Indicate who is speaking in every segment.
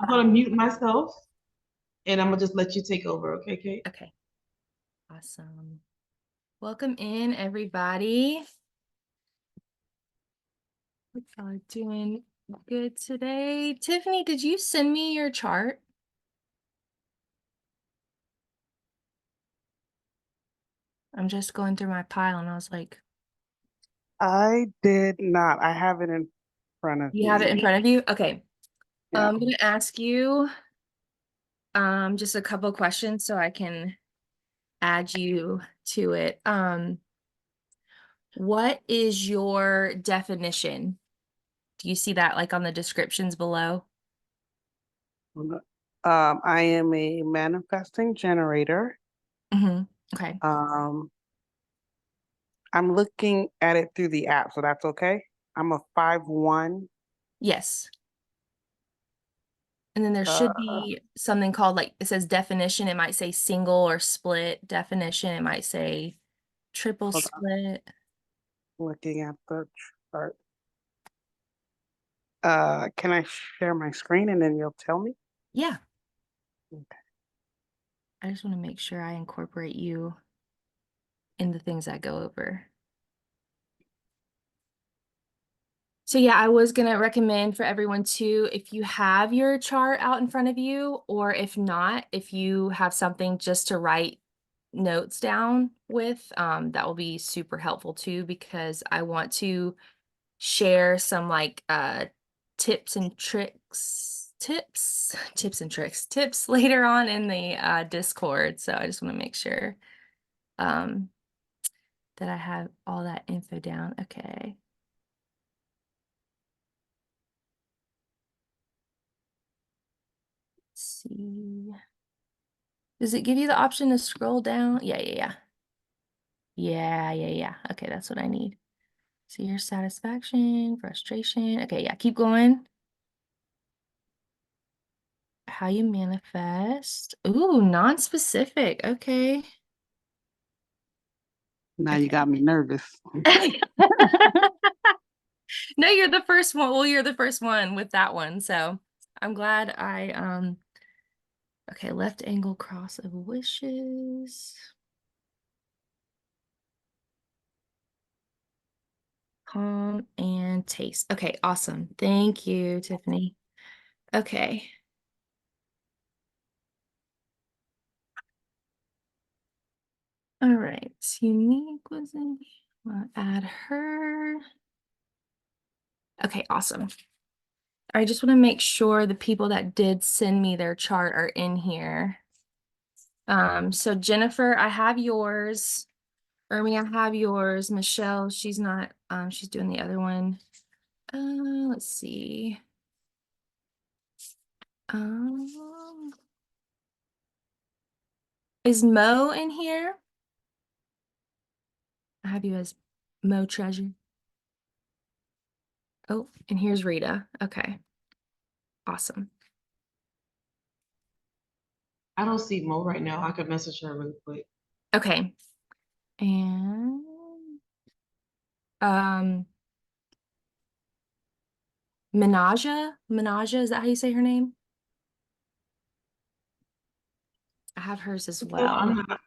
Speaker 1: I'm gonna mute myself and I'm gonna just let you take over, okay, Kate?
Speaker 2: Okay, awesome. Welcome in, everybody. Hope y'all are doing good today. Tiffany, did you send me your chart? I'm just going through my pile and I was like,
Speaker 3: I did not. I have it in front of
Speaker 2: you have it in
Speaker 3: me.
Speaker 2: front of you? Okay.
Speaker 3: Yeah.
Speaker 2: I'm going to ask you just a couple questions so I can add you to it. What is your definition? Do you see that like on the descriptions below?
Speaker 3: I am a manifesting generator.
Speaker 2: Okay.
Speaker 3: Um, I'm looking at it through the app, so that's okay. I'm a 5/1.
Speaker 2: Yes. And then there should
Speaker 3: Uh,
Speaker 2: be something called like it says definition. It might say single or split definition. It might say triple
Speaker 3: Hold on,
Speaker 2: split.
Speaker 3: looking at the chart. Can I share my screen and then you'll tell me?
Speaker 2: Yeah.
Speaker 3: Okay.
Speaker 2: I just want to make sure I incorporate you in the things I go over. So yeah, I was gonna recommend for everyone too, if you have your chart out in front of you, or if not, if you have something just to write notes down with, that will be super helpful too, because I want to share some like tips and tricks, tips later on in the Discord. So I just want to make sure um that I have all that info down. Okay. Let's see. Does it give you the option to scroll down? Yeah. Yeah. Okay, that's what I need. See your satisfaction, frustration. Okay, yeah, keep going. How you manifest. Ooh, non-specific. Okay.
Speaker 3: Now you
Speaker 2: Okay.
Speaker 3: got me nervous.
Speaker 2: No, you're the first one. Well, you're the first one with that one. So I'm glad okay, left angle cross of wishes. Calm and taste. Okay, awesome. Thank you, Tiffany. Okay. All right. Unique was in. I'll add her. Okay, awesome. I just want to make sure the people that did send me their chart are in here. So Jennifer, I have yours. Ermi, I have yours. Michelle, she's not, she's doing the other one. Let's see. Um, is Mo in here? I have you as Mo Treasure. Oh, and here's Rita. Okay, awesome.
Speaker 1: I don't see Mo right now. I could message her really quick.
Speaker 2: Okay, and um, Menaja, is that how you say her name? I have hers as
Speaker 1: No,
Speaker 2: well.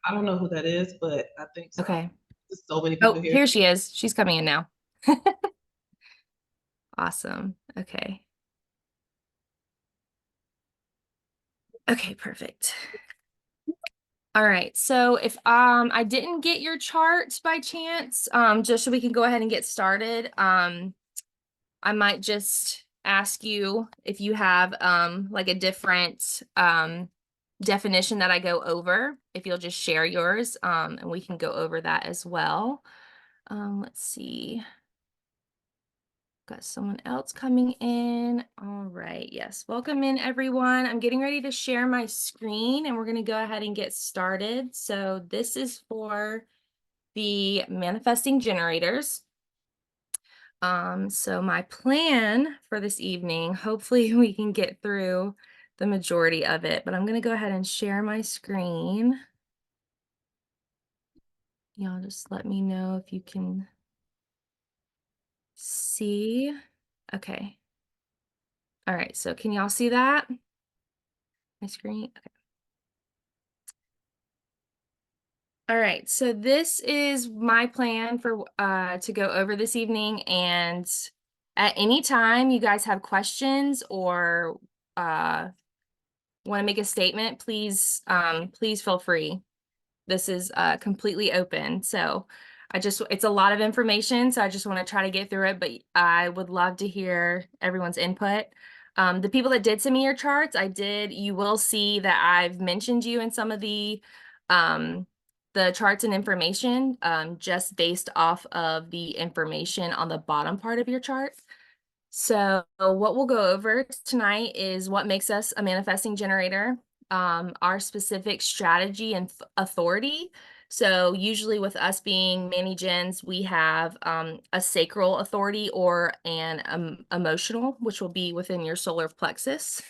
Speaker 1: I don't know who that is, but I think so.
Speaker 2: Okay.
Speaker 1: There's so many
Speaker 2: Oh,
Speaker 1: people here.
Speaker 2: here she is. She's coming in now. Awesome. Okay. Okay, perfect. All right. So if I didn't get your chart by chance, just so we can go ahead and get started, I might just ask you if you have like a different definition that I go over, if you'll just share yours, and we can go over that as well. Let's see. Got someone else coming in. All right. Yes. Welcome in, everyone. I'm getting ready to share my screen and we're going to go ahead and get started. So this is for the manifesting generators. So my plan for this evening, hopefully we can get through the majority of it, but I'm going to go ahead and share my screen. Y'all just let me know if you can see. Okay. All right. So can y'all see that? my screen. Okay. All right, so this is my plan for to go over this evening, and at any time you guys have questions or want to make a statement, please please feel free. This is completely open. So it's a lot of information, so I just want to try to get through it, but I would love to hear everyone's input. The people that did send me your charts, you will see that I've mentioned you in some of the charts and information, just based off of the information on the bottom part of your chart. So what we'll go over tonight is what makes us a manifesting generator, our specific strategy and authority. So usually with us being Mani-Gens, we have a sacral authority or an emotional, which will be within your solar plexus.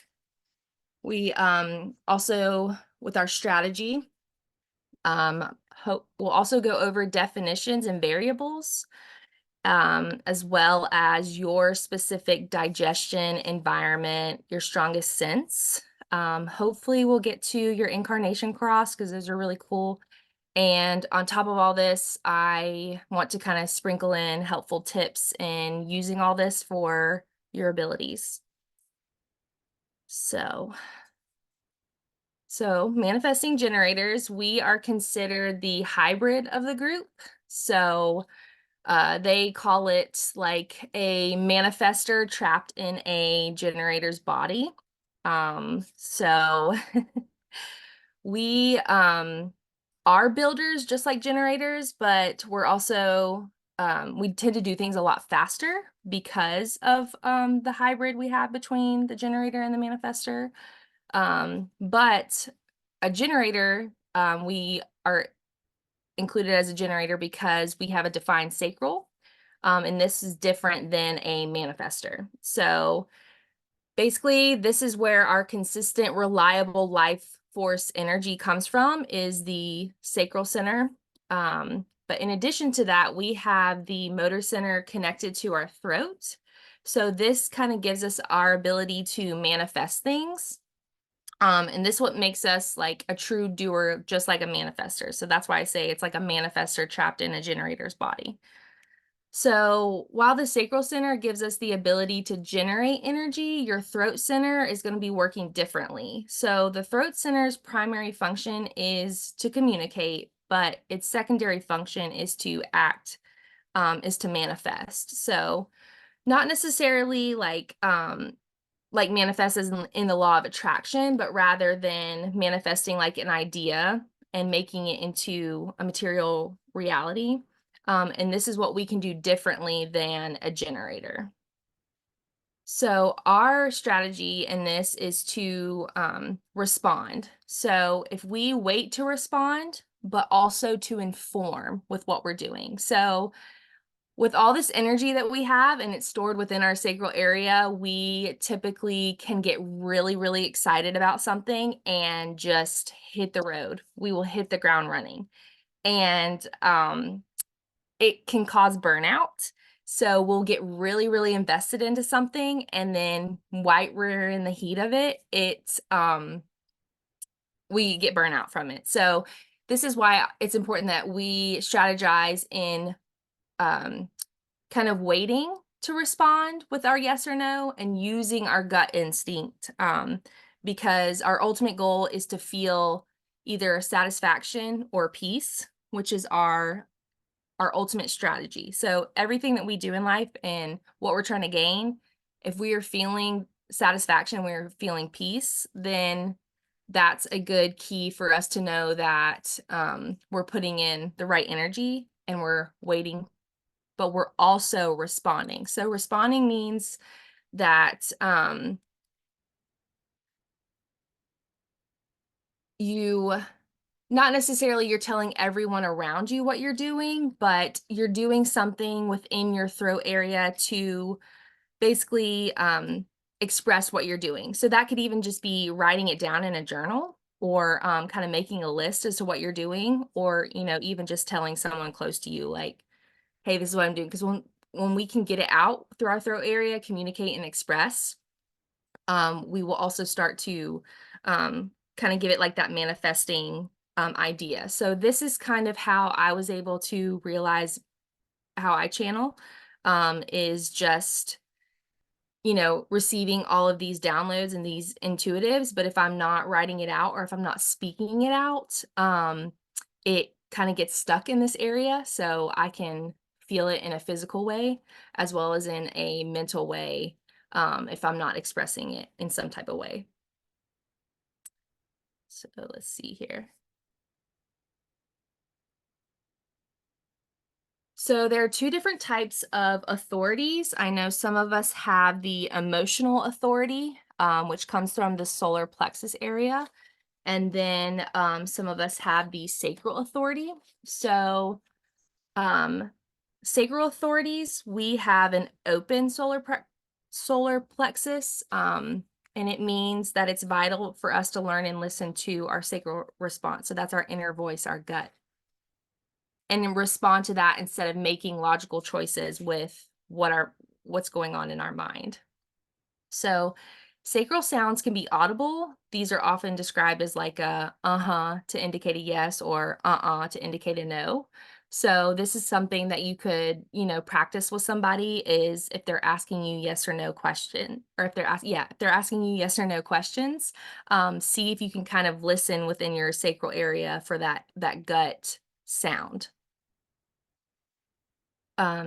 Speaker 2: We also, with our strategy, we'll also go over definitions and variables, as well as your specific digestion environment, your strongest sense. Hopefully we'll get to your incarnation cross because those are really cool. And on top of all this, I want to kind of sprinkle in helpful tips in using all this for your abilities. So manifesting generators, we are considered the hybrid of the group. So they call it like a manifester trapped in a generator's body. So we are builders just like generators, but we're also we tend to do things a lot faster because of the hybrid we have between the generator and the manifester. But a generator, we are included as a generator because we have a defined sacral, and this is different than a manifester. So basically, this is where our consistent, reliable life force energy comes from, is the sacral center. But in addition to that, we have the motor center connected to our throat. So this kind of gives us our ability to manifest things. And this what makes us like a true doer, just like a manifester. So that's why I say it's like a manifester trapped in a generator's body. So while the sacral center gives us the ability to generate energy, your throat center is going to be working differently. So the throat center's primary function is to communicate, but its secondary function is to act, is to manifest. So not necessarily like manifest as in the law of attraction, but rather than manifesting like an idea and making it into a material reality. And this is what we can do differently than a generator. So our strategy in this is to respond. So if we wait to respond, but also to inform with what we're doing. So with all this energy that we have and it's stored within our sacral area, we typically can get really, really excited about something and just hit the road. We will hit the ground running. And it can cause burnout. So we'll get really, really invested into something, and then while we're in the heat of it, we get burnout from it. So this is why it's important that we strategize in kind of waiting to respond with our yes or no and using our gut instinct, because our ultimate goal is to feel either satisfaction or peace, which is our ultimate strategy. So everything that we do in life and what we're trying to gain, if we are feeling satisfaction, we're feeling peace, then that's a good key for us to know that we're putting in the right energy and we're waiting, but we're also responding. So responding means that not necessarily you're telling everyone around you what you're doing, but you're doing something within your throat area to basically express what you're doing. So that could even just be writing it down in a journal, or kind of making a list as to what you're doing, or, even just telling someone close to you, like, hey, this is what I'm doing. Because when we can get it out through our throat area, communicate and express, we will also start to kind of give it like that manifesting idea. So this is kind of how I was able to realize how I channel, is just, you know, receiving all of these downloads and these intuitives, but if I'm not writing it out or if I'm not speaking it out, it kind of gets stuck in this area. So I can feel it in a physical way as well as in a mental way, if I'm not expressing it in some type of way. So let's see here. So there are two different types of authorities. I know some of us have the emotional authority, which comes from the solar plexus area. And then some of us have the sacral authority. So sacral authorities, we have an open solar plexus, and it means that it's vital for us to learn and listen to our sacral response. So that's our inner voice, our gut, and then respond to that instead of making logical choices with what's going on in our mind. So sacral sounds can be audible. These are often described as like a to indicate a yes, or to indicate a no. So this is something that you could, you know, practice with somebody, is if they're asking you yes or no question, or if they're asking you yes or no questions, see if you can kind of listen within your sacral area for that gut sound.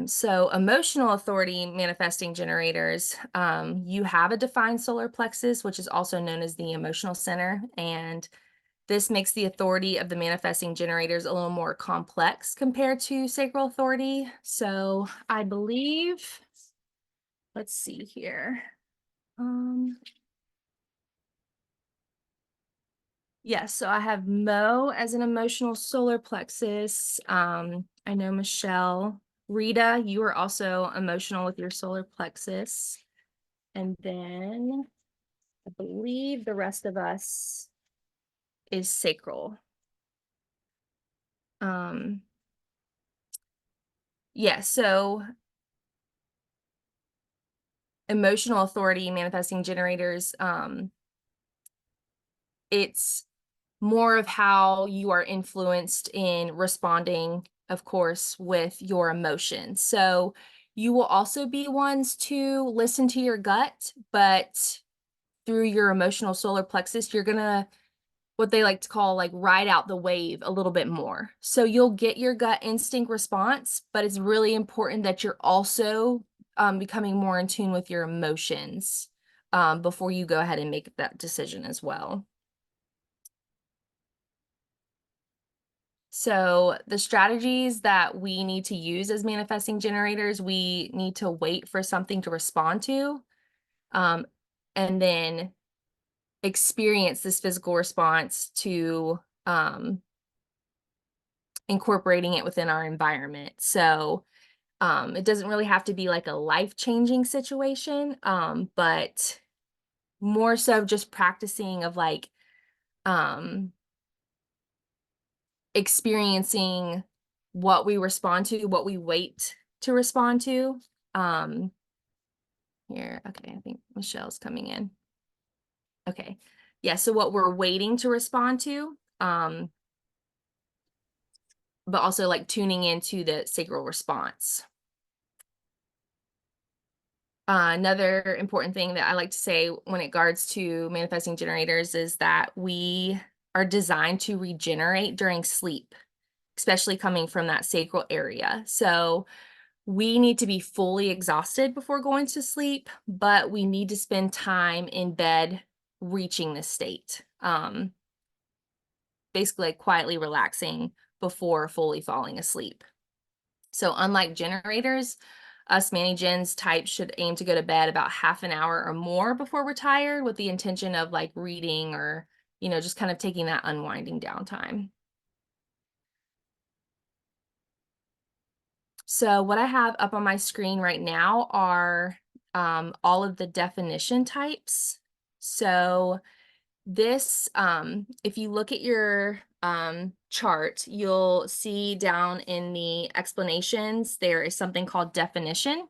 Speaker 2: So emotional authority manifesting generators, you have a defined solar plexus, which is also known as the emotional center. And this makes the authority of the manifesting generators a little more complex compared to sacral authority. So I believe, let's see here. Yes, so I have Mo as an emotional solar plexus. I know Michelle. Rita, you are also emotional with your solar plexus. And then I believe the rest of us is sacral. Yeah, so emotional authority manifesting generators, it's more of how you are influenced in responding, of course, with your emotions. So you will also be ones to listen to your gut, but through your emotional solar plexus, you're gonna, what they like to call, like, ride out the wave a little bit more. So you'll get your gut instinct response, but it's really important that you're also becoming more in tune with your emotions before you go ahead and make that decision as well. So the strategies that we need to use as manifesting generators, we need to wait for something to respond to, and then experience this physical response to incorporating it within our environment. So it doesn't really have to be like a life-changing situation, but more so just practicing of like experiencing what we respond to, what we wait to respond to. Here, okay, I think Michelle's coming in. Okay, yeah, so what we're waiting to respond to, but also like tuning into the sacral response. Another important thing that I like to say when it regards to manifesting generators is that we are designed to regenerate during sleep, especially coming from that sacral area. So we need to be fully exhausted before going to sleep, but we need to spend time in bed reaching this state. Basically like quietly relaxing before fully falling asleep. So unlike generators, us Mani-Gens types should aim to go to bed about half an hour or more before we're tired, with the intention of like reading or, you know, just kind of taking that unwinding downtime. So what I have up on my screen right now are all of the definition types. So this, if you look at your chart, you'll see down in the explanations, there is something called definition.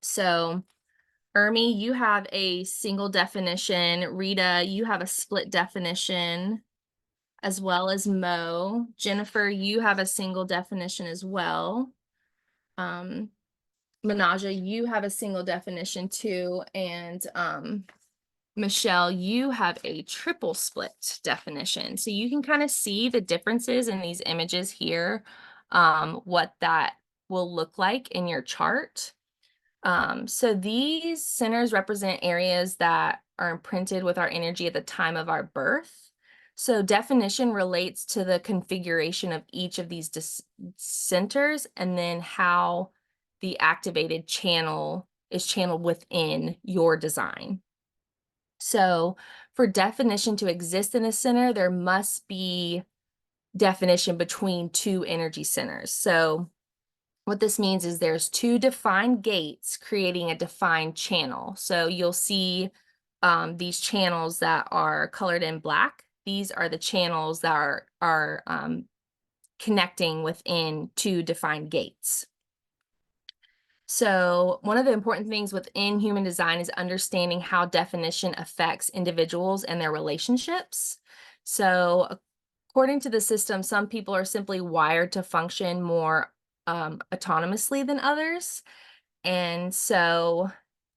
Speaker 2: So Ermi, you have a single definition. Rita, you have a split definition, as well as Mo. Jennifer, you have a single definition as well. Manaja, you have a single definition too. And Michelle, you have a triple split definition. So you can kind of see the differences in these images here, what that will look like in your chart. So these centers represent areas that are imprinted with our energy at the time of our birth. So definition relates to the configuration of each of these centers and then how the activated channel is channeled within your design. So for definition to exist in a center, there must be definition between two energy centers. So what this means is there's two defined gates creating a defined channel. So you'll see these channels that are colored in black. These are the channels that are connecting within two defined gates. So one of the important things within human design is understanding how definition affects individuals and their relationships. So according to the system, some people are simply wired to function more autonomously than others. And so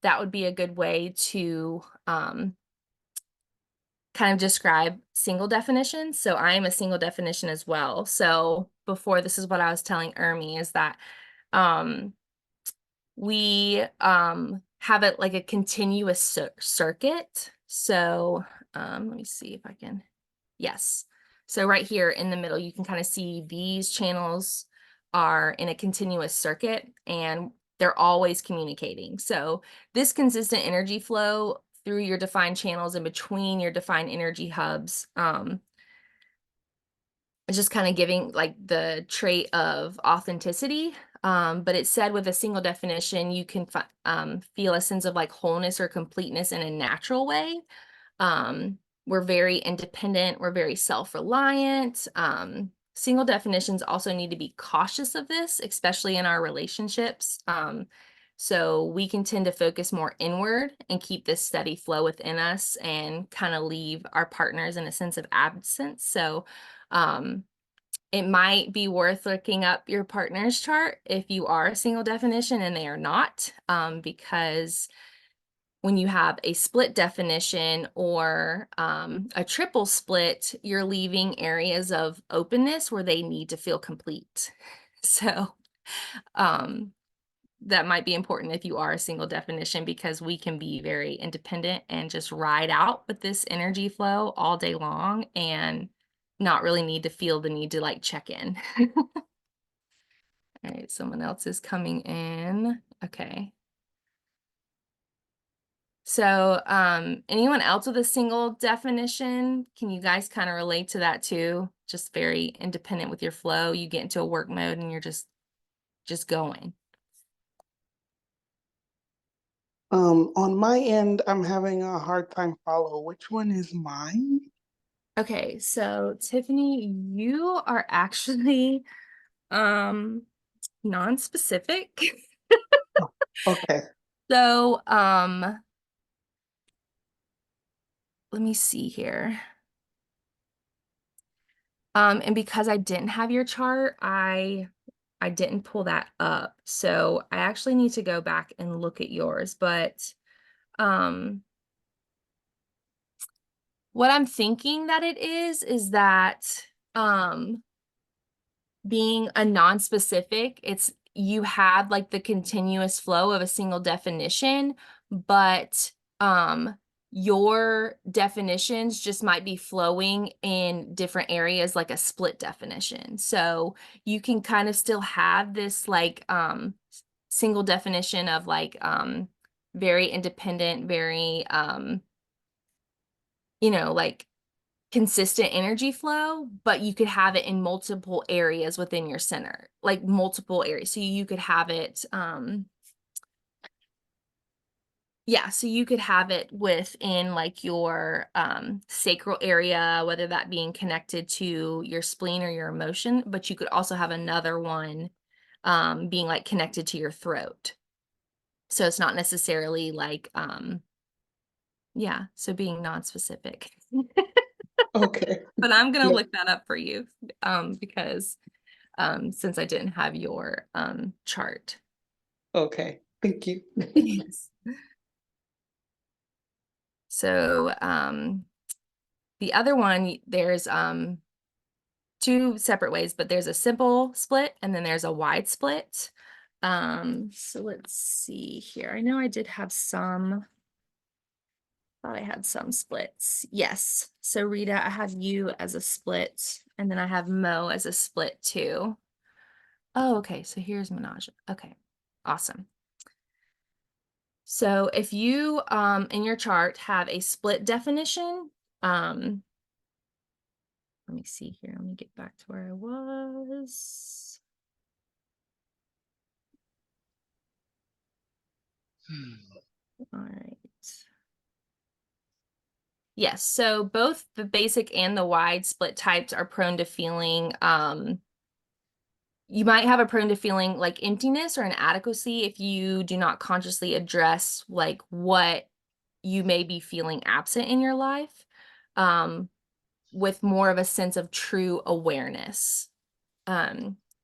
Speaker 2: that would be a good way to kind of describe single definitions. So I am a single definition as well. So before, this is what I was telling Ermi, is that we have it like a continuous circuit. So let me see if I can, yes. So right here in the middle, you can kind of see these channels are in a continuous circuit and they're always communicating. So this consistent energy flow through your defined channels and between your defined energy hubs is just kind of giving like the trait of authenticity. But it said with a single definition, you can feel a sense of like wholeness or completeness in a natural way. We're very independent. We're very self-reliant. Single definitions also need to be cautious of this, especially in our relationships. So we can tend to focus more inward and keep this steady flow within us and kind of leave our partners in a sense of absence. So it might be worth looking up your partner's chart if you are a single definition and they are not, because when you have a split definition or a triple split, you're leaving areas of openness where they need to feel complete. So that might be important if you are a single definition, because we can be very independent and just ride out with this energy flow all day long and not really need to feel the need to like check in. All right, someone else is coming in. Okay. So anyone else with a single definition, can you guys kind of relate to that too? Just very independent with your flow. You get into a work mode and you're just going.
Speaker 3: On my end, I'm having a hard time follow. Which one is mine?
Speaker 2: Okay, so Tiffany, you are actually non-specific.
Speaker 3: Okay.
Speaker 2: So let me see here. And because I didn't have your chart, I didn't pull that up. So I actually need to go back and look at yours, but what I'm thinking that it is that being a non-specific, it's you have like the continuous flow of a single definition, but your definitions just might be flowing in different areas like a split definition. So you can kind of still have this like single definition of like very independent, very you know, like consistent energy flow, but you could have it in multiple areas within your center, like multiple areas. So you could have it, yeah, so you could have it within like your sacral area, whether that being connected to your spleen or your emotion, but you could also have another one being like connected to your throat. So it's not necessarily like, yeah, so being non-specific.
Speaker 3: Okay.
Speaker 2: But I'm gonna
Speaker 3: Yeah.
Speaker 2: look that up for you, because, since I didn't have your, chart.
Speaker 3: Okay. Thank you.
Speaker 2: Yes. So, the other one, there's, two separate ways, but there's a simple split and then there's a wide split. So let's see here. I know I did have some, thought I had some splits. Yes. So Rita, I have you as a split and then I have Mo as a split too. Oh, okay. So here's Menage. Okay. Awesome. So if you in your chart have a split definition, let me see here. Let me get back to where I was. All right. Yes, so both the basic and the wide split types are prone to feeling, you might have a prone to feeling like emptiness or inadequacy if you do not consciously address like what you may be feeling absent in your life, with more of a sense of true awareness.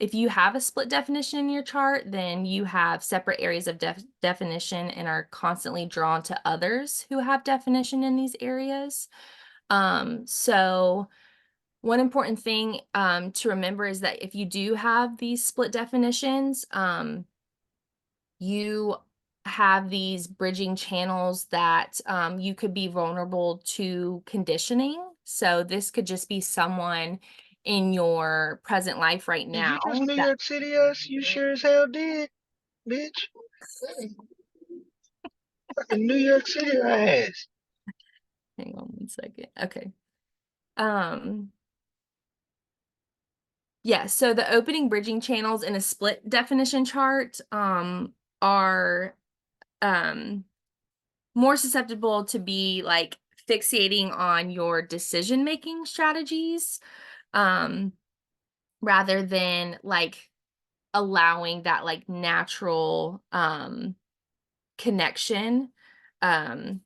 Speaker 2: If you have a split definition in your chart, then you have separate areas of definition and are constantly drawn to others who have definition in these areas. So one important thing to remember is that if you do have these split definitions, you have these bridging channels that you could be vulnerable to conditioning. So this could just be someone in your present life right
Speaker 4: Did
Speaker 2: now
Speaker 4: you just New
Speaker 2: that
Speaker 4: York City us? You sure as hell did, bitch. Fucking New York City ass.
Speaker 2: hang on one second. Okay. Um yeah, so the opening bridging channels in a split definition chart are more susceptible to be like fixating on your decision making strategies, rather than like allowing that like natural connection, um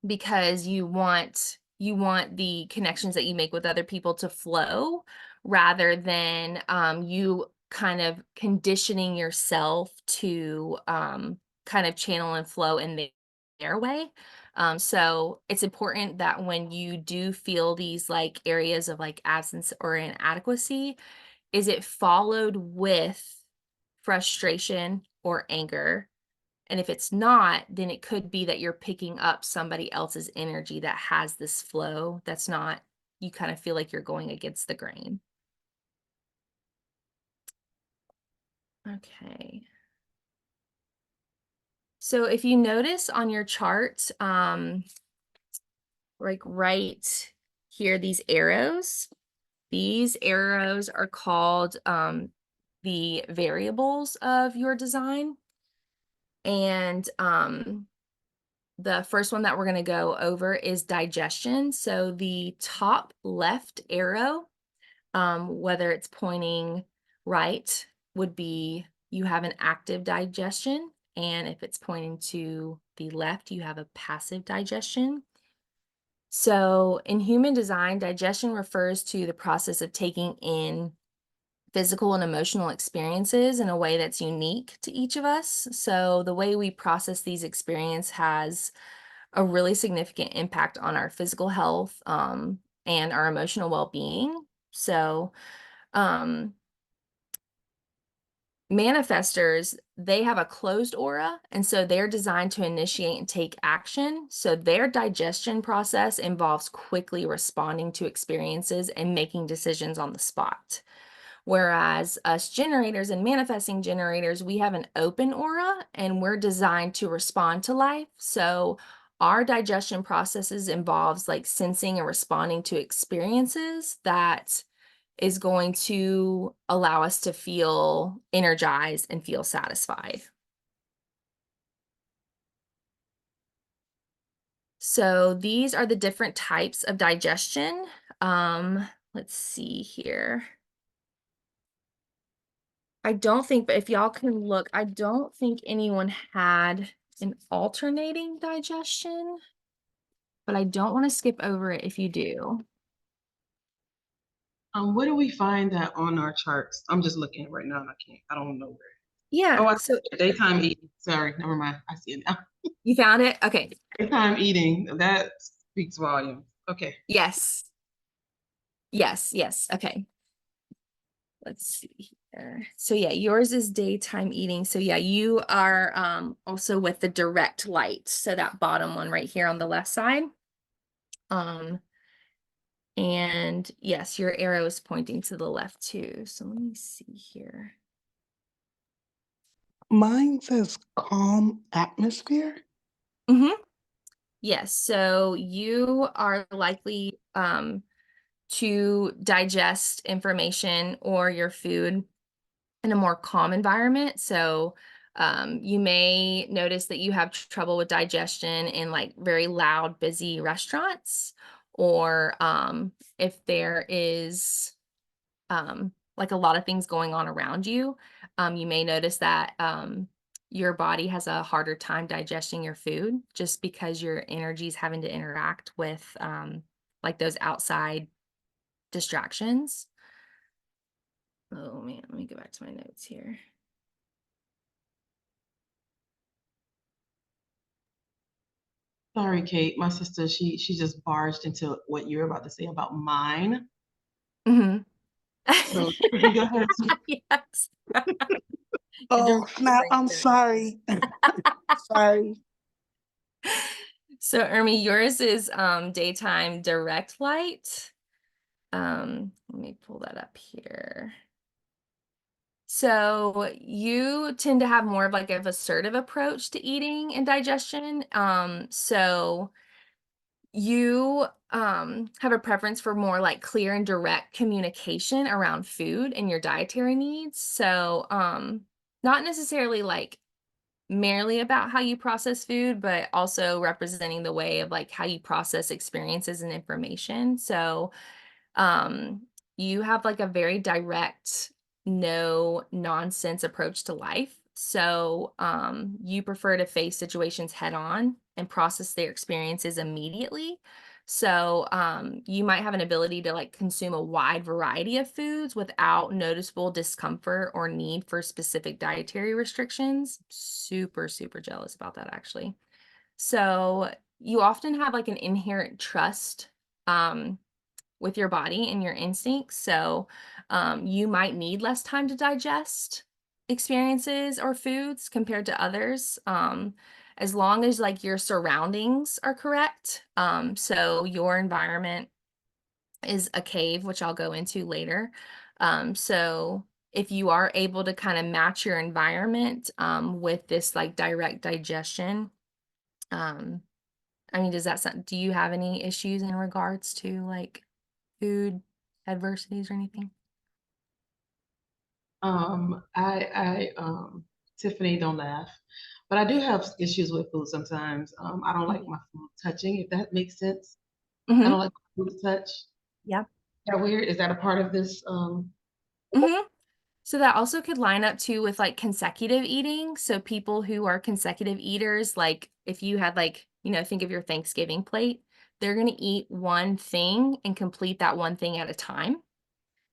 Speaker 2: because you want the connections that you make with other people to flow rather than you kind of conditioning yourself to kind of channel and flow in their way. So it's important that when you do feel these like areas of like absence or inadequacy, is it followed with frustration or anger? And if it's not, then it could be that you're picking up somebody else's energy that has this flow that's not, you kind of feel like you're going against the grain. Okay. So if you notice on your chart, like right here, these arrows are called the variables of your design. And the first one that we're going to go over is digestion. So the top left arrow, whether it's pointing right, would be you have an active digestion. And if it's pointing to the left, you have a passive digestion. So in human design, digestion refers to the process of taking in physical and emotional experiences in a way that's unique to each of us. So the way we process these experiences has a really significant impact on our physical health, and our emotional well-being. So manifestors, they have a closed aura, and so they're designed to initiate and take action. So their digestion process involves quickly responding to experiences and making decisions on the spot. Whereas us generators and manifesting generators, we have an open aura and we're designed to respond to life. So our digestion processes involves like sensing and responding to experiences that is going to allow us to feel energized and feel satisfied. So these are the different types of digestion. Let's see here. I don't think, but if y'all can look, I don't think anyone had an alternating digestion, but I don't want to skip over it if you do.
Speaker 1: Where do we find that on our charts? I'm just looking right now and I don't know where.
Speaker 2: Yeah,
Speaker 1: Oh, I
Speaker 2: so
Speaker 1: see it. Daytime eating. Sorry, never mind. I see it now.
Speaker 2: you found it? Okay.
Speaker 1: Daytime eating, that speaks volumes. Okay.
Speaker 2: Yes. Yes, yes. Okay. Let's see here. So yeah, yours is daytime eating. So yeah, you are also with the direct light. So that bottom one right here on the left side. And yes, your arrow is pointing to the left too. So let me see here.
Speaker 3: Mine says calm atmosphere.
Speaker 2: Mm-hmm. Yes, so you are likely to digest information or your food in a more calm environment. So you may notice that you have trouble with digestion in like very loud, busy restaurants, or if there is like a lot of things going on around you, you may notice that your body has a harder time digesting your food just because your energy is having to interact with like those outside distractions. Oh man, let me go back to my notes here.
Speaker 1: Sorry, Kate. My sister, she just barged into what you're about to say about mine.
Speaker 2: Mm-hmm.
Speaker 1: So could you go ahead?
Speaker 2: Yes.
Speaker 3: Oh, snap. I'm sorry. Sorry.
Speaker 2: So Ermi, yours is daytime direct light. Let me pull that up here. So you tend to have more of like an assertive approach to eating and digestion. So you have a preference for more like clear and direct communication around food and your dietary needs. So not necessarily like merely about how you process food, but also representing the way of like how you process experiences and information. So um, you have like a very direct, no nonsense approach to life. So you prefer to face situations head on and process their experiences immediately. So you might have an ability to like consume a wide variety of foods without noticeable discomfort or need for specific dietary restrictions. Super, super jealous about that actually. So you often have like an inherent trust with your body and your instincts. So you might need less time to digest experiences or foods compared to others. As long as like your surroundings are correct. So your environment is a cave, which I'll go into later. So if you are able to kind of match your environment with this like direct digestion, I mean, do you have any issues in regards to like food adversities or anything?
Speaker 1: Tiffany, don't laugh, but I do have issues with food sometimes. I don't like
Speaker 2: Mhm.
Speaker 1: my food touching, if that makes sense. I
Speaker 2: Mhm.
Speaker 1: don't like my food to touch.
Speaker 2: Yeah.
Speaker 1: Is that weird? Is that a part of this?
Speaker 2: Mhm. So that also could line up too with like consecutive eating. So people who are consecutive eaters, like if you had like, think of your Thanksgiving plate, they're going to eat one thing and complete that one thing at a time.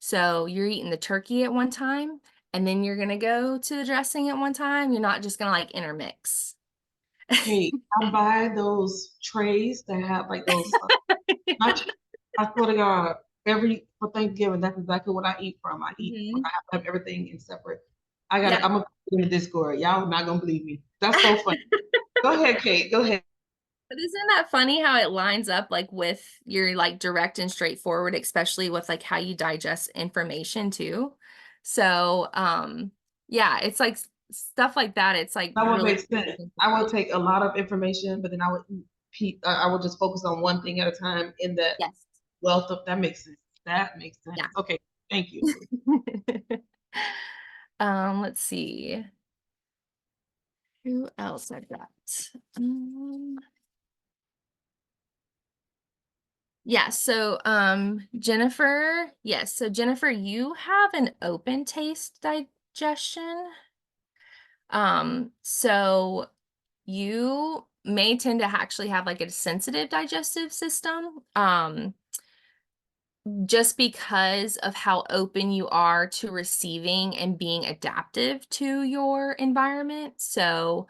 Speaker 2: So you're eating the turkey at one time, and then you're going to go to the dressing at one time. You're not just going to like intermix.
Speaker 1: Hey, I buy those trays that have like those nachos. I swear to God, for Thanksgiving, that's exactly what I eat from.
Speaker 2: Mhm.
Speaker 1: I have to have everything in separate.
Speaker 2: Yeah.
Speaker 1: I'm gonna put it in the Discord. Y'all are not gonna believe me. That's so funny. Go ahead, Kate. Go ahead.
Speaker 2: But isn't that funny how it lines up like with your like direct and straightforward, especially with like how you digest information too? So, yeah, it's like stuff like that. It's like
Speaker 1: That would
Speaker 2: really
Speaker 1: make sense. I would take a lot of information, but then I would just focus on one thing at a time in that
Speaker 2: yes.
Speaker 1: wealth of that makes sense. That makes sense.
Speaker 2: Yeah.
Speaker 1: Okay, thank you.
Speaker 2: Let's see. Who else I got? Um, yeah, so Jennifer, yes, so Jennifer, you have an open taste digestion. So you may tend to actually have like a sensitive digestive system. Just because of how open you are to receiving and being adaptive to your environment. So,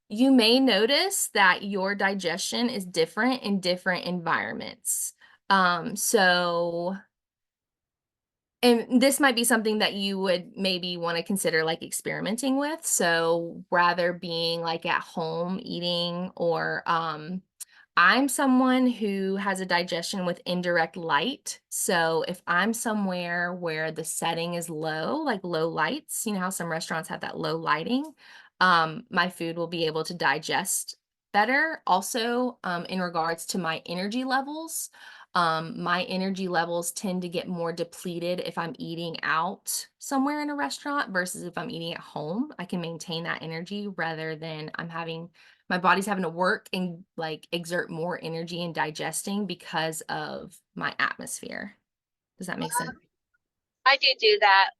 Speaker 2: you may notice that your digestion is different in different environments. So, and this might be something that you would maybe want to consider like experimenting with. So rather being like at home eating or I'm someone who has a digestion with indirect light. So if I'm somewhere where the setting is low, like low lights, you know how some restaurants have that low lighting, my food will be able to digest better. Also, in regards to my energy levels, my energy levels tend to get more depleted if I'm eating out somewhere in a restaurant versus if I'm eating at home. I can maintain that energy rather than my body's having to work and like exert more energy in digesting because of my atmosphere. Does that make sense?
Speaker 5: I do that.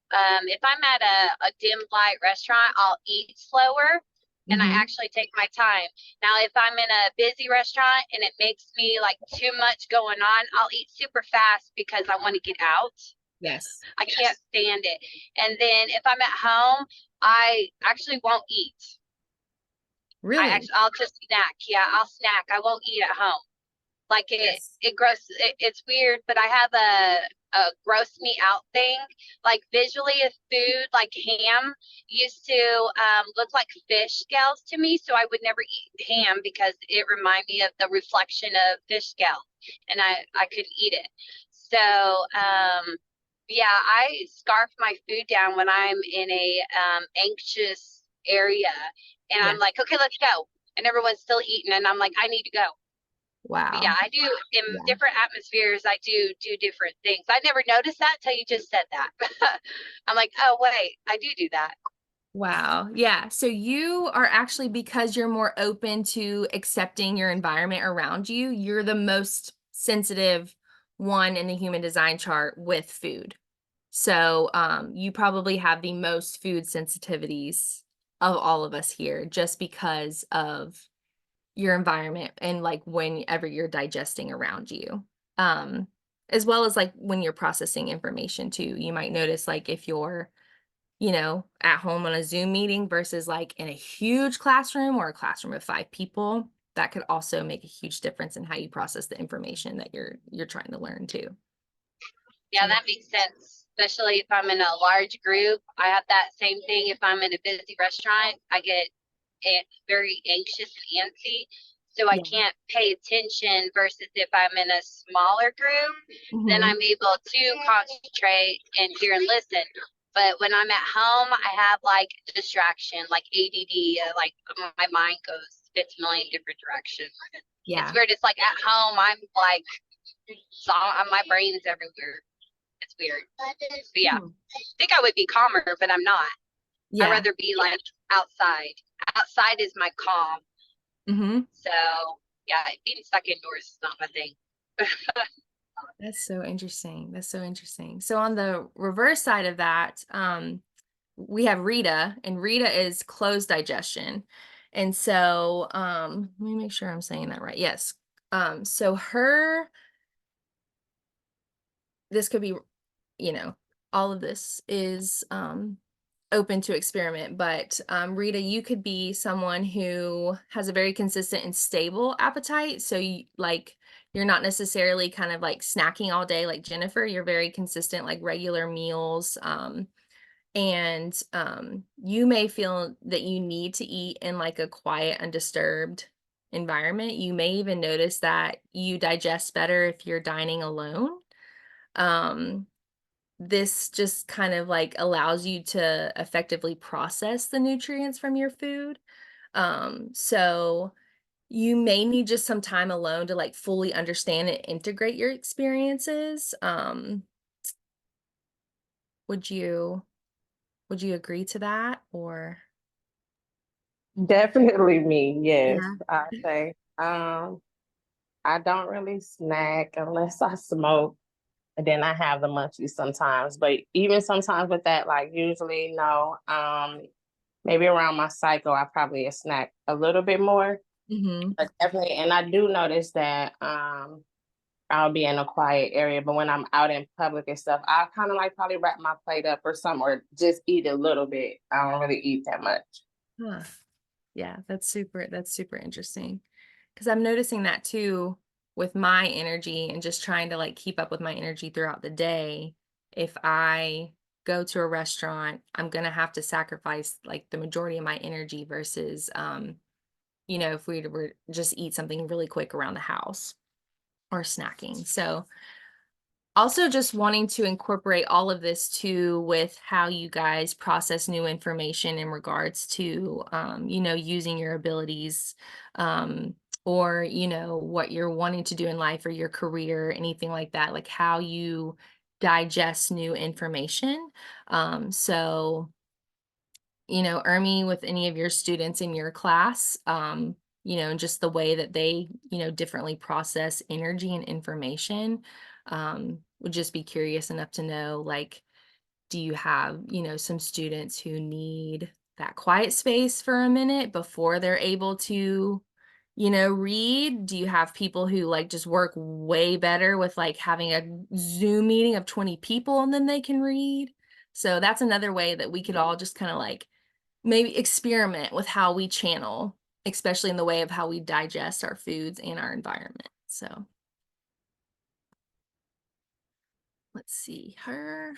Speaker 5: If I'm at a dim light restaurant, I'll eat slower and I
Speaker 2: Mhm.
Speaker 5: actually take my time. Now, if I'm in a busy restaurant and it makes me like too much going on, I'll eat super fast because I want to get out.
Speaker 2: Yes.
Speaker 5: I can't stand it. And then if I'm at home, I actually won't eat.
Speaker 2: Really?
Speaker 5: I'll just snack. Yeah, I'll snack. I won't eat at home. Like
Speaker 2: Yes.
Speaker 5: it's weird, but I have a gross me out thing. Like visually, a food like ham used to look like fish scales to me, so I would never eat ham because it reminded me of the reflection of fish scale, and I couldn't eat it. So yeah, I scarf my food down when I'm in a anxious area, and
Speaker 2: Yeah.
Speaker 5: I'm like, okay, let's go, and everyone's still eating, and I'm like, I need to go. But yeah,
Speaker 2: Wow.
Speaker 5: I do in
Speaker 2: Yeah.
Speaker 5: different atmospheres. I do different things. I never noticed that till you just said that. I'm like, oh wait, I do that.
Speaker 2: Wow. Yeah. So you are actually, because you're more open to accepting your environment around you, you're the most sensitive one in the human design chart with food. So you probably have the most food sensitivities of all of us here just because of your environment and like whenever you're digesting around you. Um, as well as like when you're processing information too. You might notice like if you're at home on a Zoom meeting versus like in a huge classroom or a classroom of 5 people, that could also make a huge difference in how you process the information that you're trying to learn too.
Speaker 5: Yeah, that makes sense. Especially if I'm in a large group. I have that same thing. If I'm in a busy restaurant, I get very anxious and antsy. So I
Speaker 2: Yeah.
Speaker 5: can't pay attention versus if I'm in a smaller group, then
Speaker 2: Mhm.
Speaker 5: I'm able to concentrate and hear and listen. But when I'm at home, I have like distraction, like ADD, like my mind goes 50 million different directions.
Speaker 2: Yeah.
Speaker 5: It's weird. It's like at home, I'm like, my brain's everywhere. It's weird. But yeah,
Speaker 2: Hmm.
Speaker 5: I think I would be calmer, but I'm not. I'd
Speaker 2: Yeah.
Speaker 5: rather be like outside. Outside is my calm.
Speaker 2: Mhm.
Speaker 5: So yeah, being stuck indoors is not my thing.
Speaker 2: That's so interesting. That's so interesting. So on the reverse side of that, we have Rita, and Rita is closed digestion. And so, let me make sure I'm saying that right. Yes. So this could be, all of this is open to experiment, but Rita, you could be someone who has a very consistent and stable appetite. So you're not necessarily kind of like snacking all day like Jennifer. You're very consistent, like regular meals. And you may feel that you need to eat in like a quiet, undisturbed environment. You may even notice that you digest better if you're dining alone. Um, this just kind of like allows you to effectively process the nutrients from your food. So you may need just some time alone to like fully understand and integrate your experiences. Would you agree to that or?
Speaker 6: Definitely me, yes.
Speaker 2: Yeah.
Speaker 6: I say, I don't really snack unless I smoke. And then I have the munchies sometimes, but even sometimes with that, like usually no, maybe around my cycle, I probably snack a little bit more,
Speaker 2: Mm-hmm.
Speaker 6: but definitely, and I do notice that, I'll be in a quiet area, but when I'm out in public and stuff, I kind of like probably wrap my plate up or something, or just eat a little bit. I don't really eat that much.
Speaker 2: Huh. Yeah, that's super interesting. Because I'm noticing that too with my energy and just trying to like keep up with my energy throughout the day. If I go to a restaurant, I'm gonna have to sacrifice like the majority of my energy versus if we were just eat something really quick around the house or snacking. So also just wanting to incorporate all of this too with how you guys process new information in regards to using your abilities, or what you're wanting to do in life or your career, anything like that, like how you digest new information. So Ermi, with any of your students in your class, and just the way that they, differently process energy and information, would just be curious enough to know, like, do you have, some students who need that quiet space for a minute before they're able to, read? Do you have people who like just work way better with like having a Zoom meeting of 20 people and then they can read? So that's another way that we could all just kind of like maybe experiment with how we channel, especially in the way of how we digest our foods and our environment. So let's see her.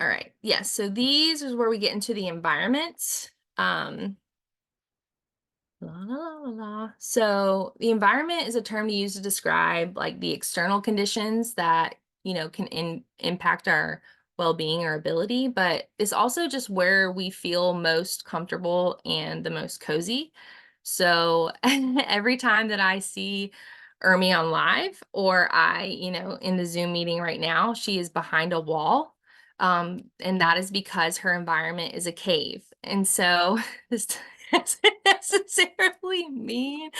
Speaker 2: All right. Yes. So these is where we get into the environment. So the environment is a term to use to describe like the external conditions that, can impact our well-being or ability, but it's also just where we feel most comfortable and the most cozy. So every time that I see Ermi on live, or I, in the Zoom meeting right now, she is behind a wall. And that is because her environment is a cave. And so this doesn't necessarily mean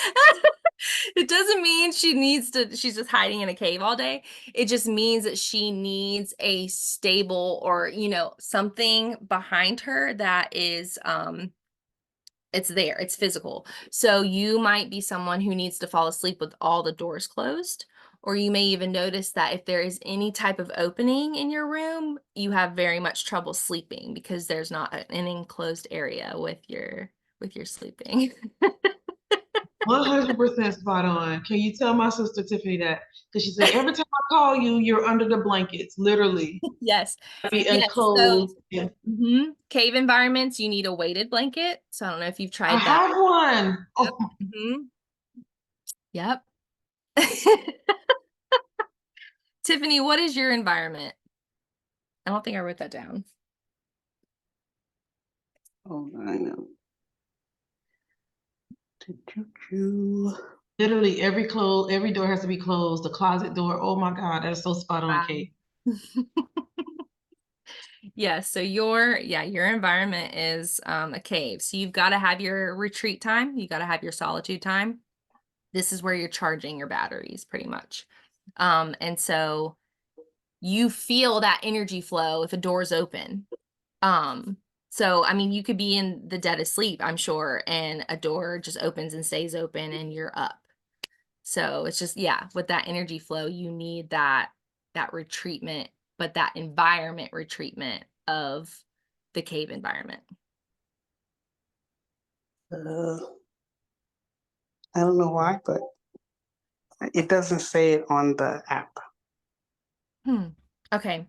Speaker 2: it doesn't mean she's just hiding in a cave all day. It just means that she needs a stable or, something behind her that is it's there, it's physical. So you might be someone who needs to fall asleep with all the doors closed, or you may even notice that if there is any type of opening in your room, you have very much trouble sleeping because there's not an enclosed area with your sleeping.
Speaker 1: 100% spot on. Can you tell my sister Tiffany that? Because she said every time I call you, you're under the blankets, literally.
Speaker 2: Yes.
Speaker 1: Be
Speaker 2: Yes.
Speaker 1: enclosed.
Speaker 2: So, cave environments, you need a weighted blanket. So I don't know if you've
Speaker 1: I
Speaker 2: tried that.
Speaker 1: have one. Oh,
Speaker 2: Yep. Tiffany, what is your environment? I don't think I wrote that down.
Speaker 3: Oh, I know. Choo-choo-choo.
Speaker 1: literally every door has to be closed. The closet door. Oh my God, that is so spot on, Kate.
Speaker 2: Yeah, so your environment is a cave. So you've got to have your retreat time. You got to have your solitude time. This is where you're charging your batteries pretty much. And so you feel that energy flow if a door's open. So I mean, you could be in the dead of sleep, I'm sure, and a door just opens and stays open and you're up. So it's just, yeah, with that energy flow, you need that retreatment, but that environment retreatment of the cave environment.
Speaker 3: I don't know why, but it doesn't say it on the app.
Speaker 2: Okay.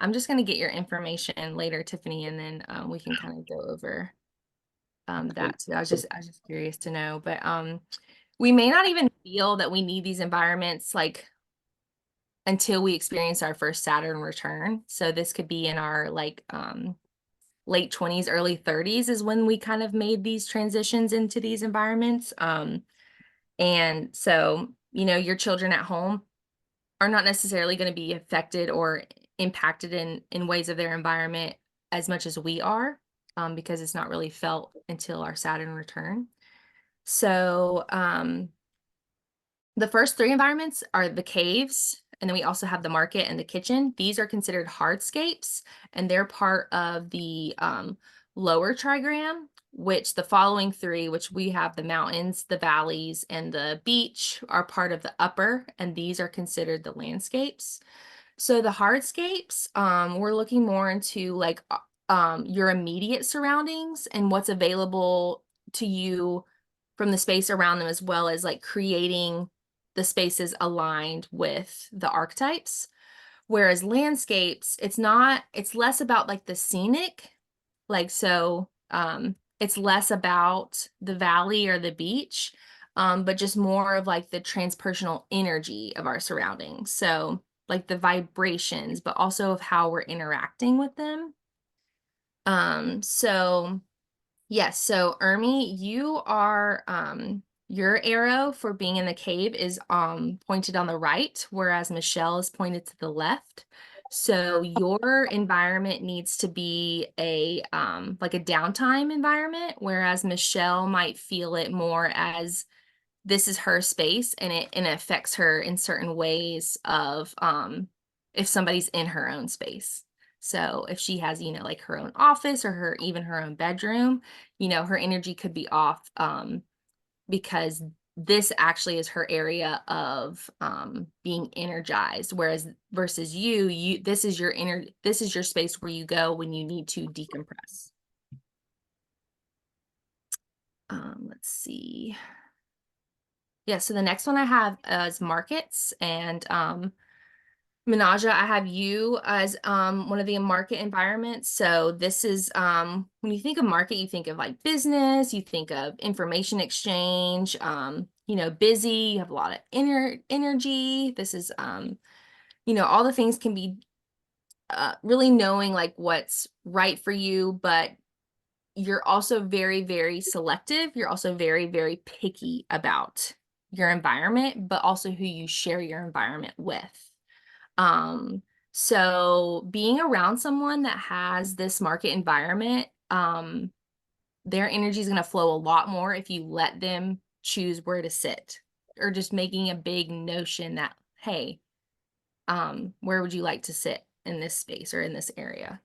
Speaker 2: I'm just going to get your information later, Tiffany, and then we can kind of go over that too. I was just curious to know, but we may not even feel that we need these environments like until we experience our first Saturn return. So this could be in our like late 20s, early 30s is when we kind of made these transitions into these environments. And so, your children at home are not necessarily going to be affected or impacted in ways of their environment as much as we are, because it's not really felt until our Saturn return. So the first three environments are the caves, And then we also have the market and the kitchen. These are considered hardscapes, and they're part of the lower trigram, which the following three, which we have the mountains, the valleys, and the beach, are part of the upper, and these are considered the landscapes. So the hardscapes, we're looking more into like your immediate surroundings and what's available to you from the space around them, as well as like creating the spaces aligned with the archetypes. Whereas landscapes, it's less about like the scenic, like so it's less about the valley or the beach, but just more of like the transpersonal energy of our surroundings. So like the vibrations, but also of how we're interacting with them. So yes, so Ermi, you are your arrow for being in the cave is pointed on the right, whereas Michelle is pointed to the left. So your environment needs to be a like a downtime environment, whereas Michelle might feel it more as this is her space, and it affects her in certain ways of if somebody's in her own space. So if she has, you know, like her own office or even her own bedroom, you know, her energy could be off because this actually is her area of being energized. Whereas versus you, this is your space where you go when you need to decompress. Let's see. Yeah, so the next one I have is markets, and Menaja, I have you as one of the market environments. So this is when you think of market, you think of like business, you think of information exchange, you know, busy, you have a lot of energy. This is you know, all the things can be really knowing like what's right for you, but you're also very, very selective. You're also very, very picky about your environment, but also who you share your environment with. So being around someone that has this market environment, their energy is going to flow a lot more if you let them choose where to sit, or just making a big notion that, hey, where would you like to sit in this space or in this area?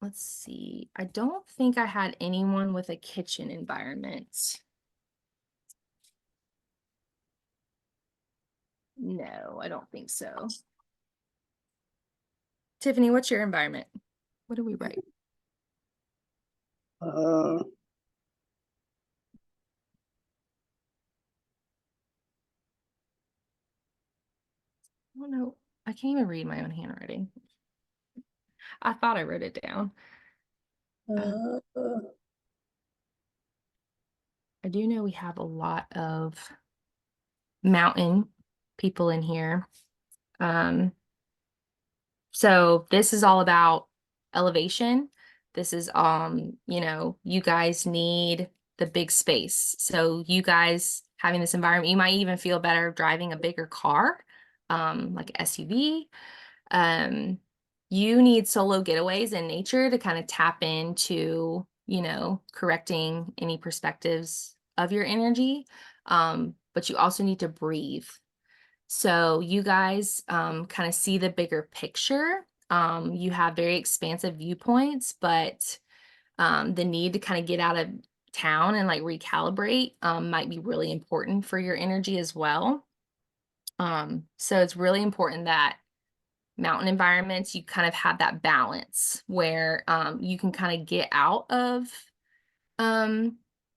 Speaker 2: Let's see. I don't think I had anyone with a kitchen environment. No, I don't think so. Tiffany, what's your environment? What do we write?
Speaker 3: Uh,
Speaker 2: Oh no, I can't even read my own handwriting. I thought I wrote it down.
Speaker 3: uh,
Speaker 2: I do know we have a lot of mountain people in here. So this is all about elevation. This is you know, you guys need the big space. So you guys having this environment, you might even feel better driving a bigger car, like an SUV. You need solo getaways in nature to kind of tap into, you know, correcting any perspectives of your energy. But you also need to breathe. So you guys kind of see the bigger picture. You have very expansive viewpoints, but the need to kind of get out of town and like recalibrate might be really important for your energy as well. So it's really important that mountain environments, you kind of have that balance where you can kind of get out of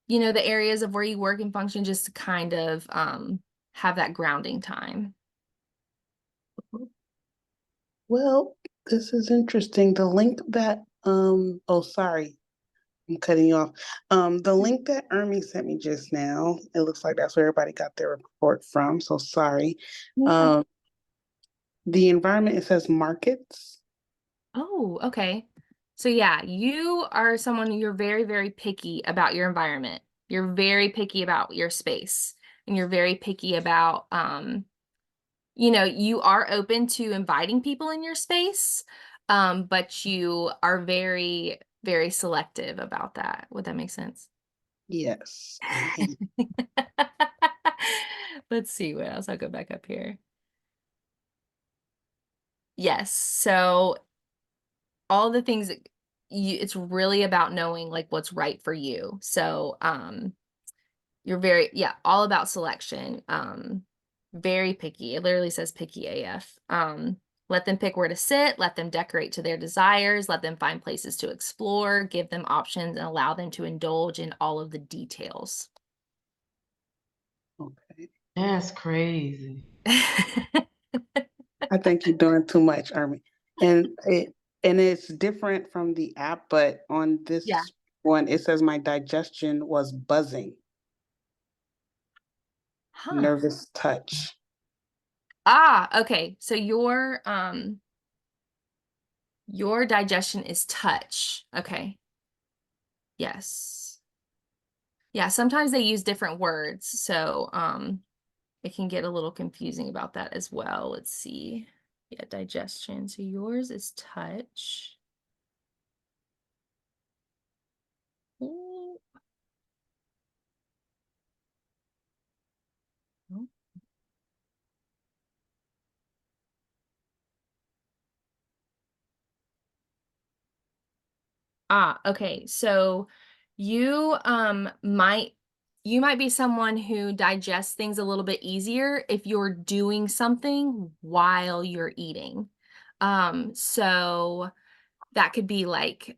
Speaker 2: you know, the areas of where you work and function, just to kind of have that grounding time.
Speaker 3: well, this is interesting. The link that, oh, sorry, I'm cutting you off. The link that Ermi sent me just now, it looks like that's where everybody got their report from, so sorry.
Speaker 2: Yeah.
Speaker 3: The environment, it says markets.
Speaker 2: Oh, okay. So yeah, you are someone, you're very, very picky about your environment. You're very picky about your space, and you're very picky about, you know, you are open to inviting people in your space, but you are very, very selective about that. Would that make sense?
Speaker 3: Yes.
Speaker 2: Let's see what else. I'll go back up here. Yes. So all the things that it's really about knowing like what's right for you. So, you're very, yeah, all about selection. Very picky. It literally says picky AF. Let them pick where to sit, let them decorate to their desires, let them find places to explore, give them options, and allow them to indulge in all of the details.
Speaker 3: Okay.
Speaker 1: That's crazy.
Speaker 3: I think you're doing too much, Army. And it's different from the app, but on this
Speaker 2: Yeah.
Speaker 3: one, it says my digestion was buzzing,
Speaker 2: Huh.
Speaker 3: nervous touch.
Speaker 2: Okay. So your digestion is touch. Okay. Yes. Yeah, sometimes they use different words, so it can get a little confusing about that as well. Let's see. Yeah, digestion. So yours is touch. Ooh. Oh. Okay. So you might be someone who digests things a little bit easier if you're doing something while you're eating. So that could be like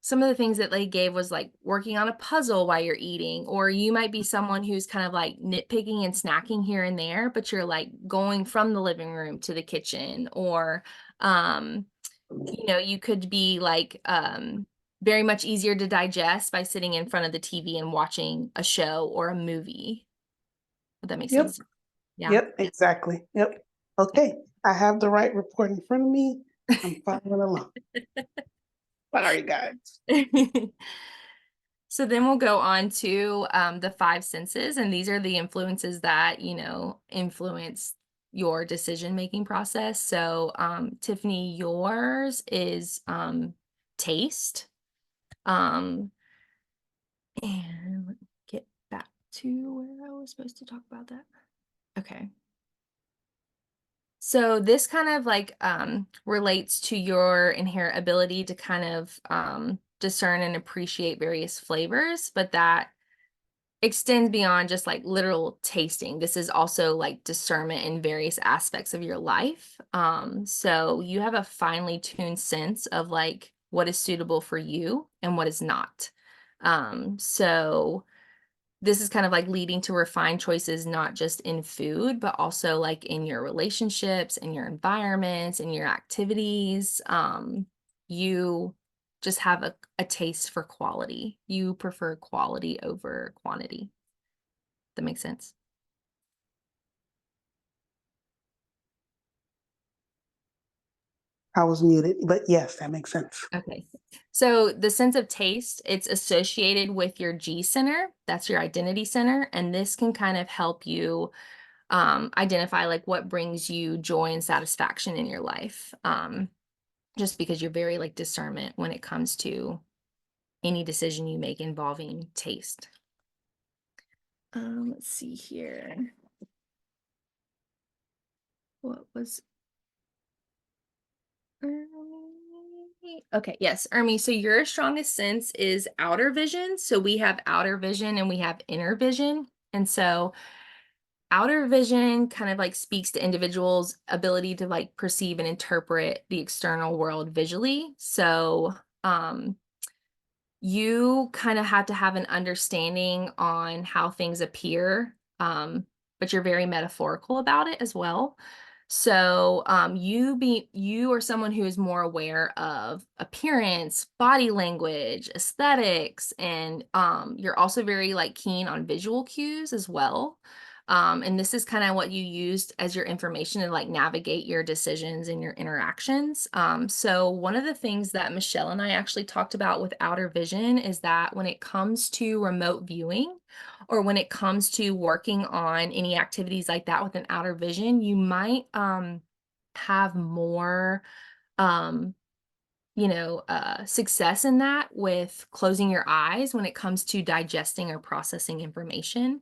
Speaker 2: some of the things that they gave was like working on a puzzle while you're eating, or you might be someone who's kind of like nitpicking and snacking here and there, but you're like going from the living room to the kitchen, or you could be like very much easier to digest by sitting in front of the TV and watching a show or a movie. Would that make
Speaker 3: Yep.
Speaker 2: sense? Yeah.
Speaker 3: Yep, exactly. Yep. Okay, I have the right report in front of me. I'm following along. Sorry, guys.
Speaker 2: So then we'll go on to the five senses, and these are the influences that, influence your decision-making process. So Tiffany, yours is taste. And let me get back to where I was supposed to talk about that. Okay. So this kind of like relates to your inherent ability to kind of discern and appreciate various flavors, but that extends beyond just like literal tasting. This is also like discernment in various aspects of your life. So you have a finely tuned sense of like what is suitable for you and what is not. So this is kind of like leading to refined choices, not just in food, but also like in your relationships, in your environments, in your activities. You just have a taste for quality. You prefer quality over quantity. That makes sense?
Speaker 3: I was muted, but yes, that makes sense.
Speaker 2: Okay. So the sense of taste, it's associated with your G center. That's your identity center. And this can kind of help you identify like what brings you joy and satisfaction in your life. Just because you're very like discernment when it comes to any decision you make involving taste. Let's see here. What was okay, yes, Ermi, so your strongest sense is outer vision. So we have outer vision and we have inner vision. And so outer vision kind of like speaks to individuals' ability to like perceive and interpret the external world visually. So you kind of have to have an understanding on how things appear, but you're very metaphorical about it as well. So you are someone who is more aware of appearance, body language, aesthetics, and you're also very like keen on visual cues as well. And this is kind of what you used as your information to like navigate your decisions and your interactions. So one of the things that Michelle and I actually talked about with outer vision is that when it comes to remote viewing, or when it comes to working on any activities like that with an outer vision, you might have more success in that with closing your eyes when it comes to digesting or processing information.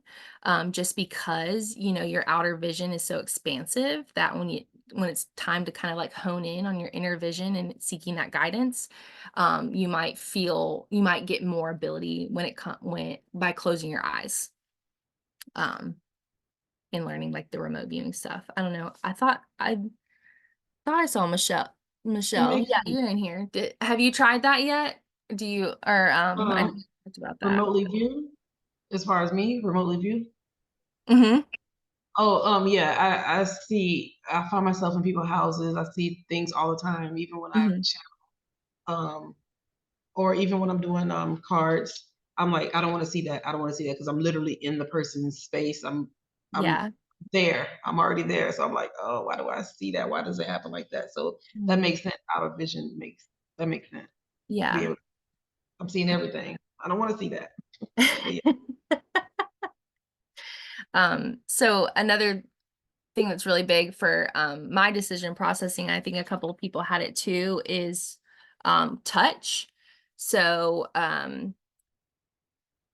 Speaker 2: Just because, your outer vision is so expansive that when it's time to kind of like hone in on your inner vision and seeking that guidance, you might get more ability when by closing your eyes. In learning like the remote viewing stuff. I don't know. I thought I saw Michelle. Michelle,
Speaker 1: makes
Speaker 2: yeah,
Speaker 1: sense.
Speaker 2: you're in here. Have you tried that yet? Do you or I know
Speaker 1: Um,
Speaker 2: we talked about that.
Speaker 1: remotely view, as far as me, remotely view.
Speaker 2: Mm-hmm.
Speaker 1: Oh, yeah, I find myself in people's houses. I see things all the time, even when I
Speaker 2: Mm-hmm.
Speaker 1: chat, or even when I'm doing cards. I'm like, I don't want to see that. I don't want to see that because I'm literally in the person's space. I'm
Speaker 2: Yeah.
Speaker 1: there. I'm already there. So I'm like, oh, why do I see that? Why does it happen like that? So that
Speaker 2: Mhm.
Speaker 1: makes sense. Out of vision makes sense. Be
Speaker 2: Yeah.
Speaker 1: able, I'm seeing everything. I don't want to see that. But yeah.
Speaker 2: So another thing that's really big for my decision processing, I think a couple of people had it too, is touch. So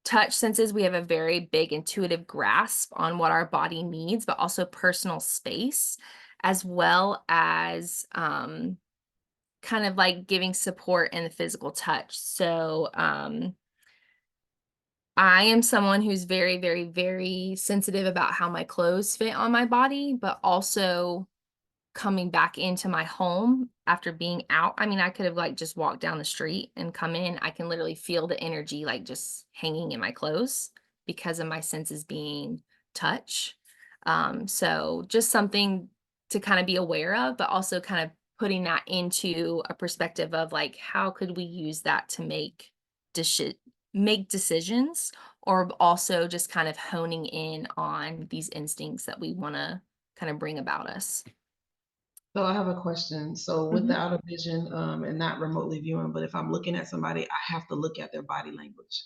Speaker 2: touch senses, we have a very big intuitive grasp on what our body needs, but also personal space, as well as kind of like giving support in the physical touch. So I am someone who's very, very, very sensitive about how my clothes fit on my body, but also coming back into my home after being out. I mean, I could have like just walked down the street and come in. I can literally feel the energy like just hanging in my clothes because of my senses being touch. So just something to kind of be aware of, but also kind of putting that into a perspective of like, how could we use that to make decisions, or also just kind of honing in on these instincts that we want to kind of bring about us.
Speaker 1: So I have a question. So with the
Speaker 2: Mhm.
Speaker 1: outer vision, and not remotely viewing, but if I'm looking at somebody, I have to look at their body language,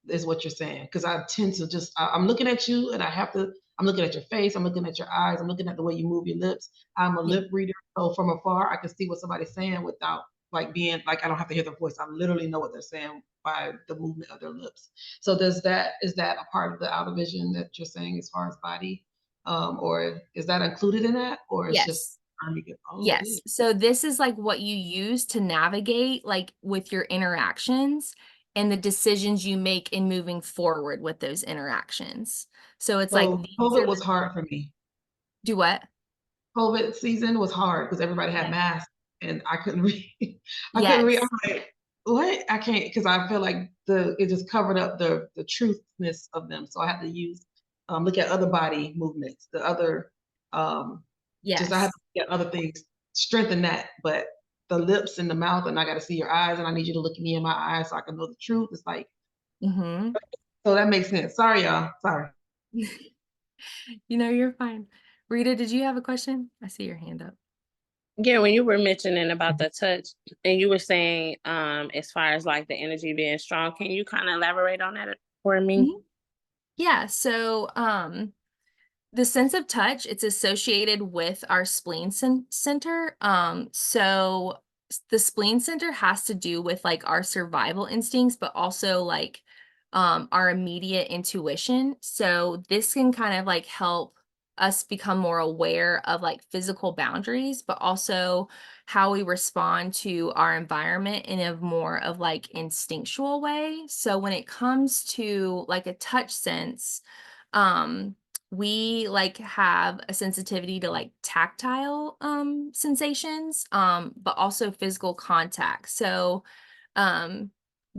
Speaker 1: is what you're saying. Because I tend to I'm looking at you and I'm looking at your face, I'm looking at your eyes, I'm looking at the way you move your lips. I'm a
Speaker 2: Yeah.
Speaker 1: lip reader. So from afar, I can see what somebody's saying without like being like, I don't have to hear their voice. I literally know what they're saying by the movement of their lips. So is that a part of the outer vision that you're saying as far as body? Or is that included in that? Or it's just
Speaker 2: Yes.
Speaker 1: trying to get, oh, it
Speaker 2: Yes.
Speaker 1: is.
Speaker 2: So this is like what you use to navigate like with your interactions and the decisions you make in moving forward with those interactions. So it's like
Speaker 1: So
Speaker 2: these
Speaker 1: COVID
Speaker 2: are
Speaker 1: was hard for me.
Speaker 2: do what?
Speaker 1: COVID season was hard because everybody had
Speaker 2: Yeah.
Speaker 1: masks and I couldn't read. I couldn't read.
Speaker 2: Yes.
Speaker 1: I'm like, what? I can't because I feel like it just covered up the truthness of them. So I had to look at other body movements, the other just I had
Speaker 2: Yes.
Speaker 1: to look at other things, strengthen that. But the lips and the mouth, and I got to see your eyes, and I need you to look at me in my eyes so I can know the truth. It's like,
Speaker 2: Mm-hmm.
Speaker 1: so that makes sense. Sorry, y'all. Sorry.
Speaker 2: You're fine. Rita, did you have a question? I see your hand up.
Speaker 6: Yeah, when you were mentioning about the touch and you were saying as far as like the energy being strong, can you kind of elaborate on that for me?
Speaker 2: Mhm. Yeah. So the sense of touch, it's associated with our spleen center. So the spleen center has to do with like our survival instincts, but also like our immediate intuition. So this can kind of like help us become more aware of like physical boundaries, but also how we respond to our environment in a more of like instinctual way. So when it comes to like a touch sense, we like have a sensitivity to like tactile sensations, but also physical contact. So um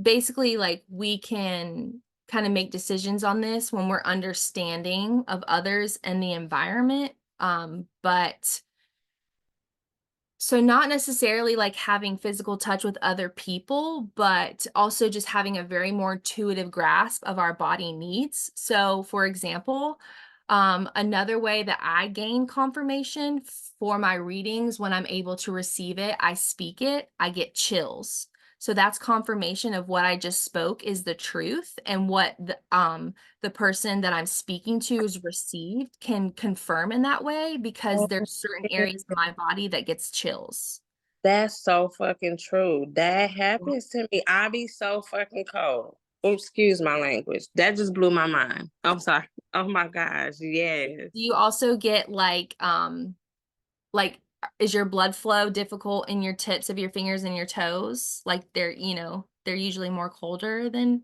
Speaker 2: basically like we can kind of make decisions on this when we're understanding of others and the environment. But so not necessarily like having physical touch with other people, but also just having a very more intuitive grasp of our body needs. So for example, another way that I gain confirmation for my readings when I'm able to receive it, I speak it, I get chills. So that's confirmation of what I just spoke is the truth, and what the person that I'm speaking to is received can confirm in that way because there's certain areas of my body that gets chills.
Speaker 6: That's so fucking true. That happens to me. I be so fucking cold. Excuse my language. That just blew my mind. I'm sorry. Oh my gosh. Yes.
Speaker 2: Do you also get like is your blood flow difficult in your tips of your fingers and your toes? Like they're, they're usually more colder than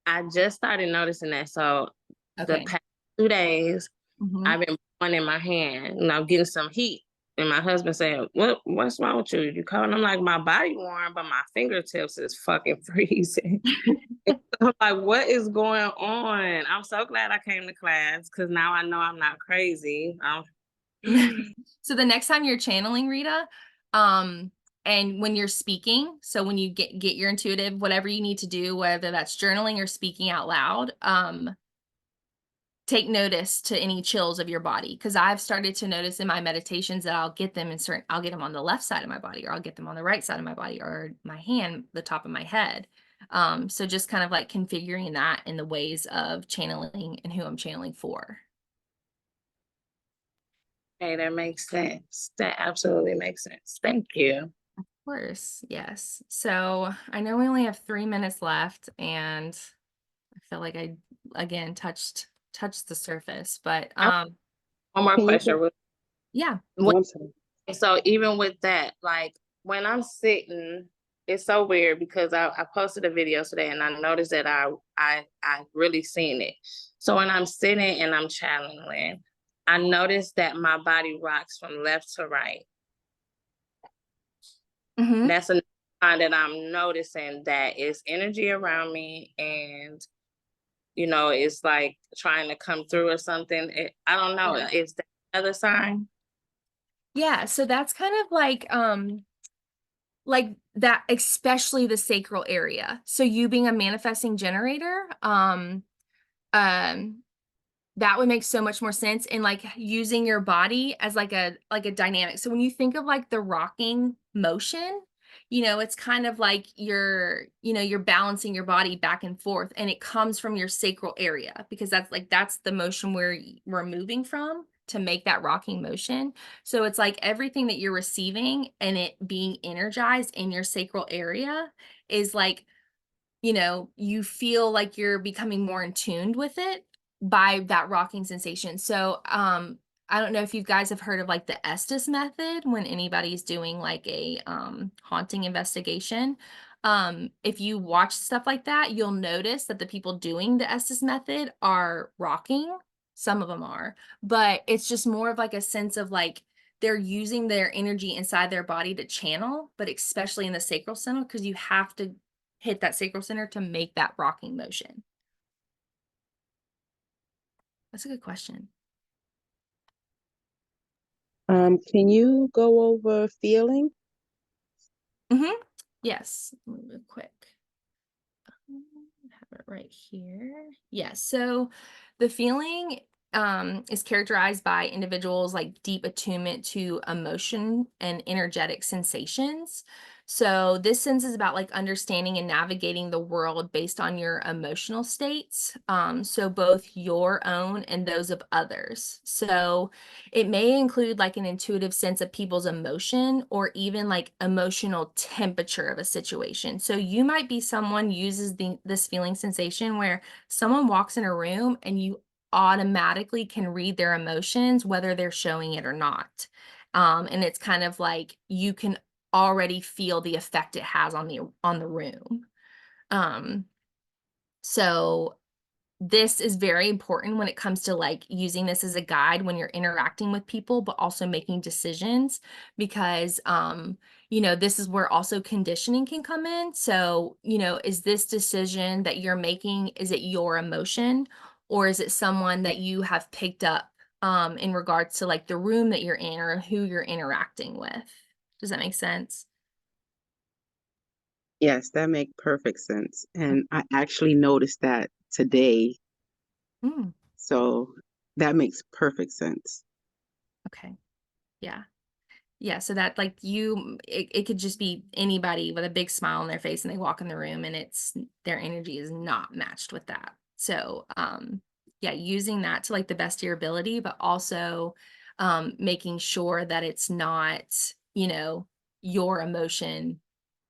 Speaker 6: I just started noticing that. So the
Speaker 2: okay.
Speaker 6: past 2 days,
Speaker 2: Mhm.
Speaker 6: I've been blowing in my hand and I'm getting some heat. And my husband said, what's wrong with you? You cold? And I'm like, my body warm, but my fingertips is fucking freezing. I'm like, what is going on? I'm so glad I came to class because now I know I'm not crazy.
Speaker 2: So the next time you're channeling, Rita, and when you're speaking, so when you get your intuitive, whatever you need to do, whether that's journaling or speaking out loud, take notice to any chills of your body. Cause I've started to notice in my meditations that I'll get them I'll get them on the left side of my body, or I'll get them on the right side of my body, or my hand, the top of my head. So just kind of like configuring that in the ways of channeling and who I'm channeling for.
Speaker 6: Hey, that makes sense. That absolutely makes sense. Thank you.
Speaker 2: Of course, yes. So I know we only have 3 minutes left, and I feel like I again touched the surface, but
Speaker 6: One more
Speaker 3: Can you
Speaker 6: question.
Speaker 2: yeah.
Speaker 3: Oh, I'm sorry.
Speaker 6: So even with that, like when I'm sitting, it's so weird because I posted a video today and I noticed that I really seen it. So when I'm sitting and I'm channeling, I noticed that my body rocks from left to right.
Speaker 2: Mhm.
Speaker 6: That's a sign that I'm noticing that it's energy around me and it's like trying to come through or something. I don't know.
Speaker 2: Yeah.
Speaker 6: Is that another sign?
Speaker 2: Yeah, so that's kind of like that, especially the sacral area. So you being a manifesting generator, that would make so much more sense in like using your body as like a dynamic. So when you think of like the rocking motion, it's kind of like you're balancing your body back and forth, and it comes from your sacral area because that's the motion where we're moving from to make that rocking motion. So it's like everything that you're receiving and it being energized in your sacral area is like, you feel like you're becoming more in tuned with it by that rocking sensation. So, I don't know if you guys have heard of like the Estes method when anybody's doing like a haunting investigation. If you watch stuff like that, you'll notice that the people doing the Estes method are rocking. Some of them are, but it's just more of like a sense of like they're using their energy inside their body to channel, but especially in the sacral center, because you have to hit that sacral center to make that rocking motion. That's a good question.
Speaker 7: Can you go over feeling?
Speaker 2: Yes, real quick. I have it right here. Yes. So the feeling is characterized by individuals like deep attunement to emotion and energetic sensations. So this sense is about like understanding and navigating the world based on your emotional states. So both your own and those of others. So it may include like an intuitive sense of people's emotion or even like emotional temperature of a situation. So you might be someone uses this feeling sensation where someone walks in a room and you automatically can read their emotions, whether they're showing it or not. And it's kind of like you can already feel the effect it has on the room. So this is very important when it comes to like using this as a guide when you're interacting with people, but also making decisions because, this is where also conditioning can come in. So, is this decision that you're making, is it your emotion or is it someone that you have picked up in regards to like the room that you're in or who you're interacting with? Does that make sense?
Speaker 7: Yes, that makes perfect sense. And I actually noticed that today.
Speaker 2: Mm,
Speaker 7: So that makes perfect sense.
Speaker 2: okay. Yeah. Yeah, so that like it could just be anybody with a big smile on their face and they walk in the room and their energy is not matched with that. So yeah, using that to like the best of your ability, but also making sure that it's not, your emotion.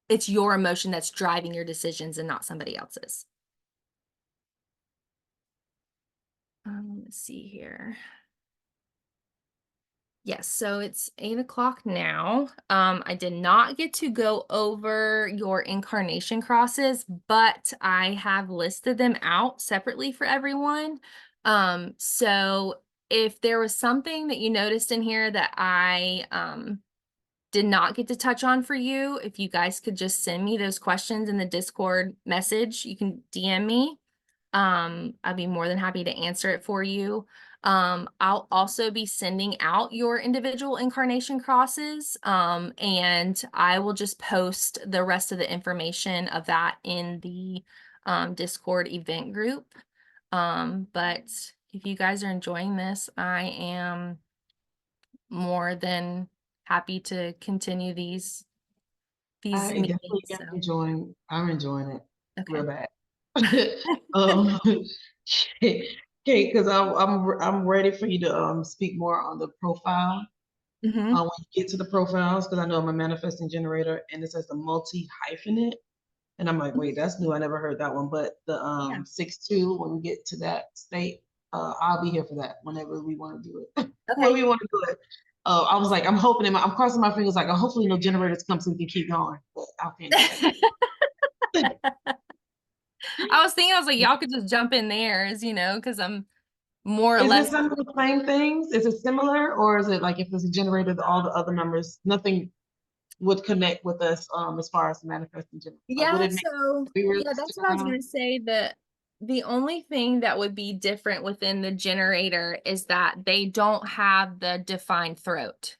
Speaker 2: It's your emotion that's driving your decisions and not somebody else's. Let's see here. Yes, so it's 8 o'clock now. I did not get to go over your incarnation crosses, but I have listed them out separately for everyone. So if there was something that you noticed in here that I did not get to touch on for you, if you guys could just send me those questions in the Discord message, you can DM me. I'd be more than happy to answer it for you. I'll also be sending out your individual incarnation crosses, and I will just post the rest of the information of that in the Discord event group. But if you guys are enjoying this, I am more than happy to continue these
Speaker 1: I
Speaker 2: meetings.
Speaker 1: definitely am
Speaker 2: So,
Speaker 1: enjoying, I'm enjoying it real
Speaker 2: okay.
Speaker 1: bad. Um, okay, because I'm ready for you to speak more on the profile.
Speaker 2: Mm-hmm.
Speaker 1: When you get to the profiles, because I know I'm a manifesting generator and it says the multi-hyphenate. And I'm like, wait, that's new. I never heard that one. But the 6-2, when we get to that state, I'll be here for that whenever we want to do it. When
Speaker 2: Okay.
Speaker 1: we want to do it. I was like, I'm hoping, I'm crossing my fingers, like, hopefully no generators come so we can keep going. But I can't do that.
Speaker 2: I was thinking, I was like, y'all could just jump in theirs, because I'm more or
Speaker 1: Is it
Speaker 2: less.
Speaker 1: some of the same things? Is it similar, or is it like if there's a generator, all the other numbers, nothing would connect with us as far as the manifesting generator? Like, would
Speaker 2: Yeah,
Speaker 1: it make
Speaker 2: so
Speaker 1: viewers
Speaker 2: yeah,
Speaker 1: stick
Speaker 2: that's what I was
Speaker 1: around?
Speaker 2: gonna say. That the only thing that would be different within the generator is that they don't have the defined throat.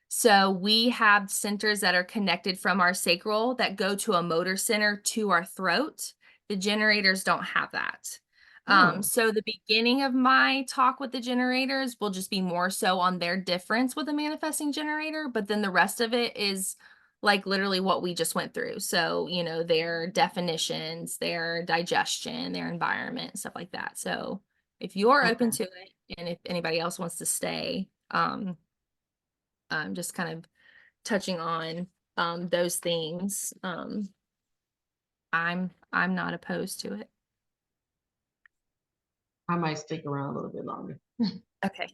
Speaker 2: So we have centers that are connected from our sacral that go to a motor center to our throat. The generators don't have that.
Speaker 1: Oh.
Speaker 2: So the beginning of my talk with the generators will just be more so on their difference with a manifesting generator, but then the rest of it is like literally what we just went through. So, their definitions, their digestion, their environment, stuff like that. So if you're open
Speaker 1: Okay.
Speaker 2: to it, and if anybody else wants to stay, just kind of touching on those things. I'm not opposed to it.
Speaker 1: I might stick around a little bit longer.
Speaker 2: Okay.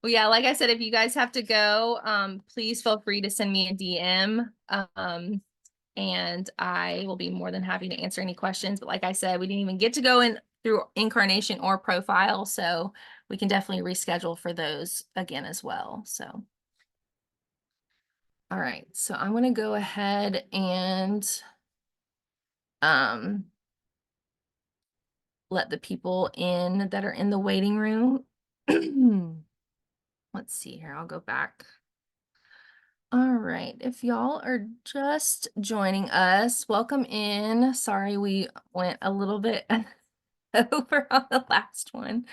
Speaker 2: Well, yeah, like I said, if you guys have to go, please feel free to send me a DM. And I will be more than happy to answer any questions. But like I said, we didn't even get to go in through incarnation or profile, so we can definitely reschedule for those again as well. So. All right, so I'm going to go ahead and let the people in that are in the waiting room. Let's see here. I'll go back. All right, if y'all are just joining us, welcome in. Sorry, we went a little bit over on the last one.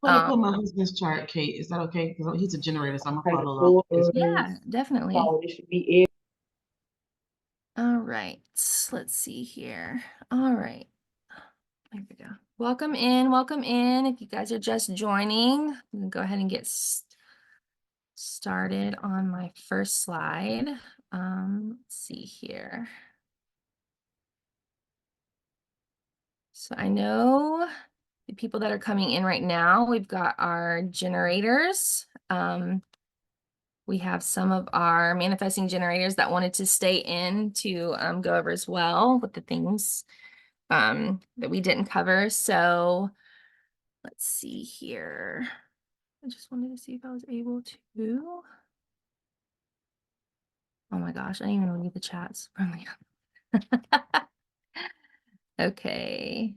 Speaker 1: I'm gonna put my husband's chart, Kate. Is that okay? Because he's a generator, so I'm gonna follow along.
Speaker 2: Yeah, definitely.
Speaker 6: it should be it.
Speaker 2: All right, let's see here. All right. There we go. Welcome in, welcome in. If you guys are just joining, I'm gonna go ahead and get started on my first slide. Let's see here. So I know the people that are coming in right now, we've got our generators. We have some of our manifesting generators that wanted to stay in to go over as well with the things that we didn't cover. So let's see here. I just wanted to see if I was able to. Oh my gosh, I didn't even read the chats from the Okay.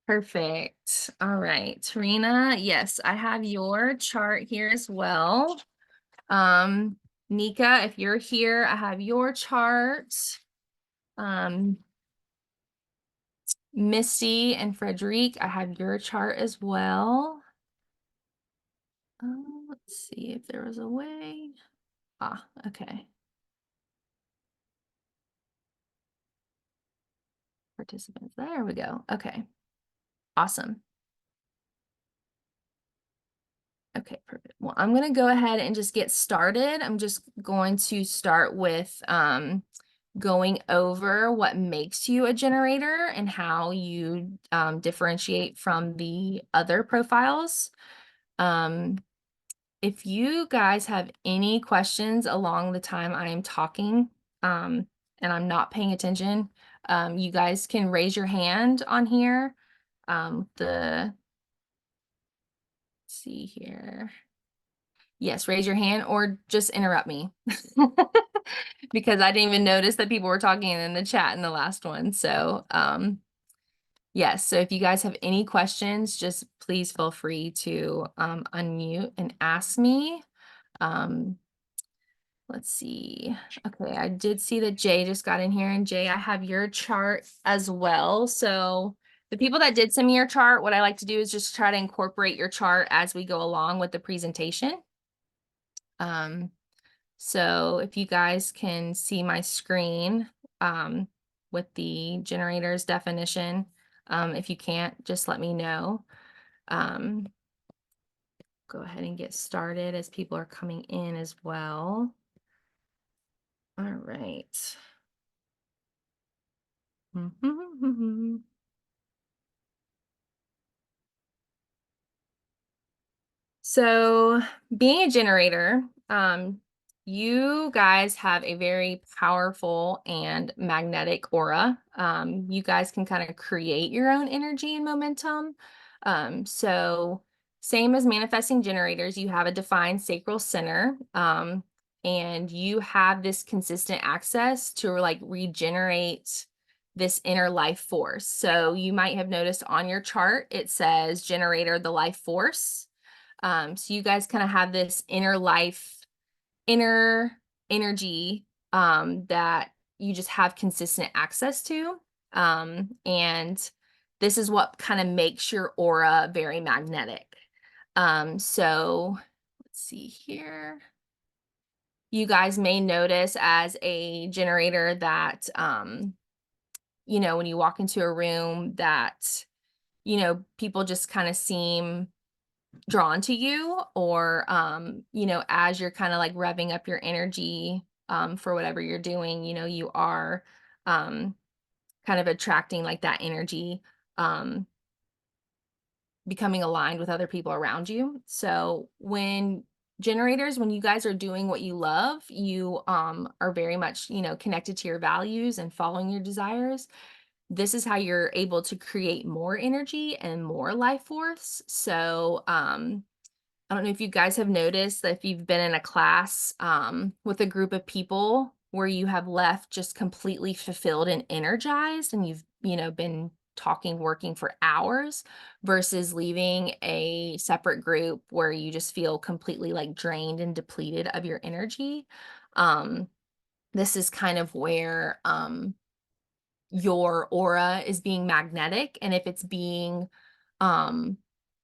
Speaker 2: Perfect. All right, Tarina, yes, I have your chart here as well. Nika, if you're here, I have your chart. Misty and Frederique, I have your chart as well. Let's see if there was a way. Okay. Participants, there we go. Okay. Awesome. Okay. Okay, perfect. Well, I'm going to go ahead and just get started. I'm just going to start with going over what makes you a generator and how you differentiate from the other profiles. If you guys have any questions along the time I am talking and I'm not paying attention, you guys can raise your hand on here. Let's see here. Yes, raise your hand or just interrupt me because I didn't even notice that people were talking in the chat in the last one. So, yes, so if you guys have any questions, just please feel free to unmute and ask me. Let's see. Okay, I did see that Jay just got in here, and Jay, I have your chart as well. So the people that did send me your chart, what I like to do is just try to incorporate your chart as we go along with the presentation. So if you guys can see my screen with the generator's definition, if you can't, just let me know. Go ahead and get started as people are coming in as well. All right. So being a generator, you guys have a very powerful and magnetic aura. You guys can kind of create your own energy and momentum. So same as manifesting generators, you have a defined sacral center, and you have this consistent access to like regenerate this inner life force. So you might have noticed on your chart, it says generator, the life force. So you guys kind of have this inner life, inner energy that you just have consistent access to. And this is what kind of makes your aura very magnetic. So let's see here. You guys may notice as a generator that, you know, when you walk into a room that, you know, people just kind of seem drawn to you, or you know, as you're kind of like revving up your energy for whatever you're doing, you know, you are kind of attracting like that energy, becoming aligned with other people around you. So when generators, when you guys are doing what you love, you are very much, you know, connected to your values and following your desires. This is how you're able to create more energy and more life force. So I don't know if you guys have noticed that if you've been in a class with a group of people where you have left just completely fulfilled and energized, and you've, you know, been talking, working for hours versus leaving a separate group where you just feel completely like drained and depleted of your energy. This is kind of where your aura is being magnetic, and if it's being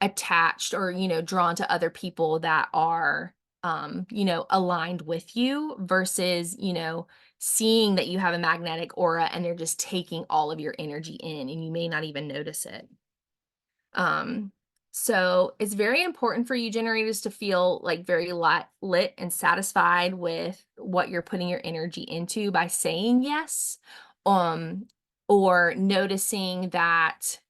Speaker 2: attached or, you know, drawn to other people that are you know, aligned with you versus, you know, seeing that you have a magnetic aura and they're just taking all of your energy in and you may not even notice it. So it's very important for you generators to feel like very lit and satisfied with what you're putting your energy into by saying yes, or noticing that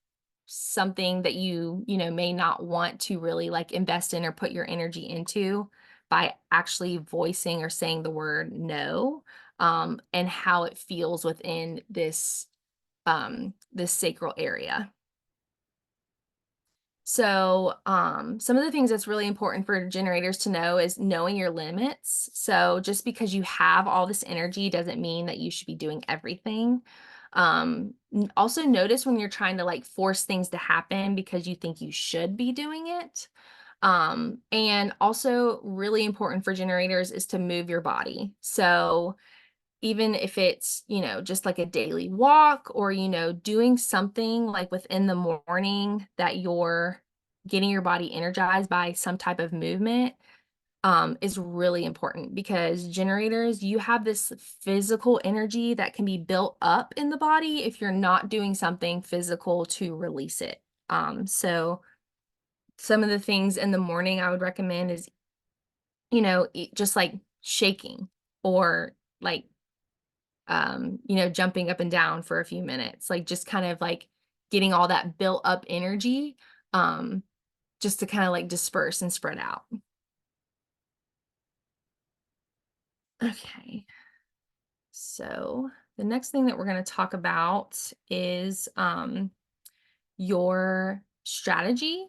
Speaker 2: something that you know, may not want to really like invest in or put your energy into by actually voicing or saying the word no, and how it feels within this this sacral area. So some of the things that's really important for generators to know is knowing your limits. So just because you have all this energy doesn't mean that you should be doing everything. Also notice when you're trying to like force things to happen because you think you should be doing it. And also really important for generators is to move your body. So even if it's, you know, just like a daily walk or, you know, doing something like within the morning that you're getting your body energized by some type of movement, is really important, because generators, you have this physical energy that can be built up in the body if you're not doing something physical to release it. So some of the things in the morning I would recommend is, you know, just like shaking or like, you know, jumping up and down for a few minutes, like just kind of like getting all that built up energy, um, just to kind of like disperse and spread out. Okay. So the next thing that we're going to talk about is your strategy.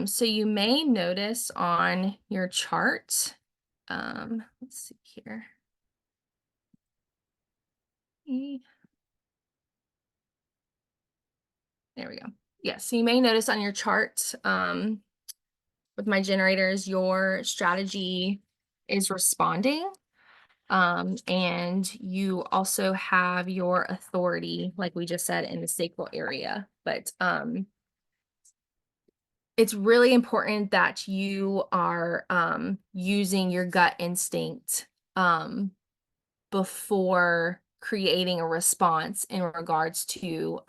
Speaker 2: So you may notice on your chart, let's see here. There we go. Yeah, so you may notice on your chart with my generators, your strategy is responding. And you also have your authority, like we just said, in the sacral area. But it's really important that you are using your gut instinct before creating a response in regards to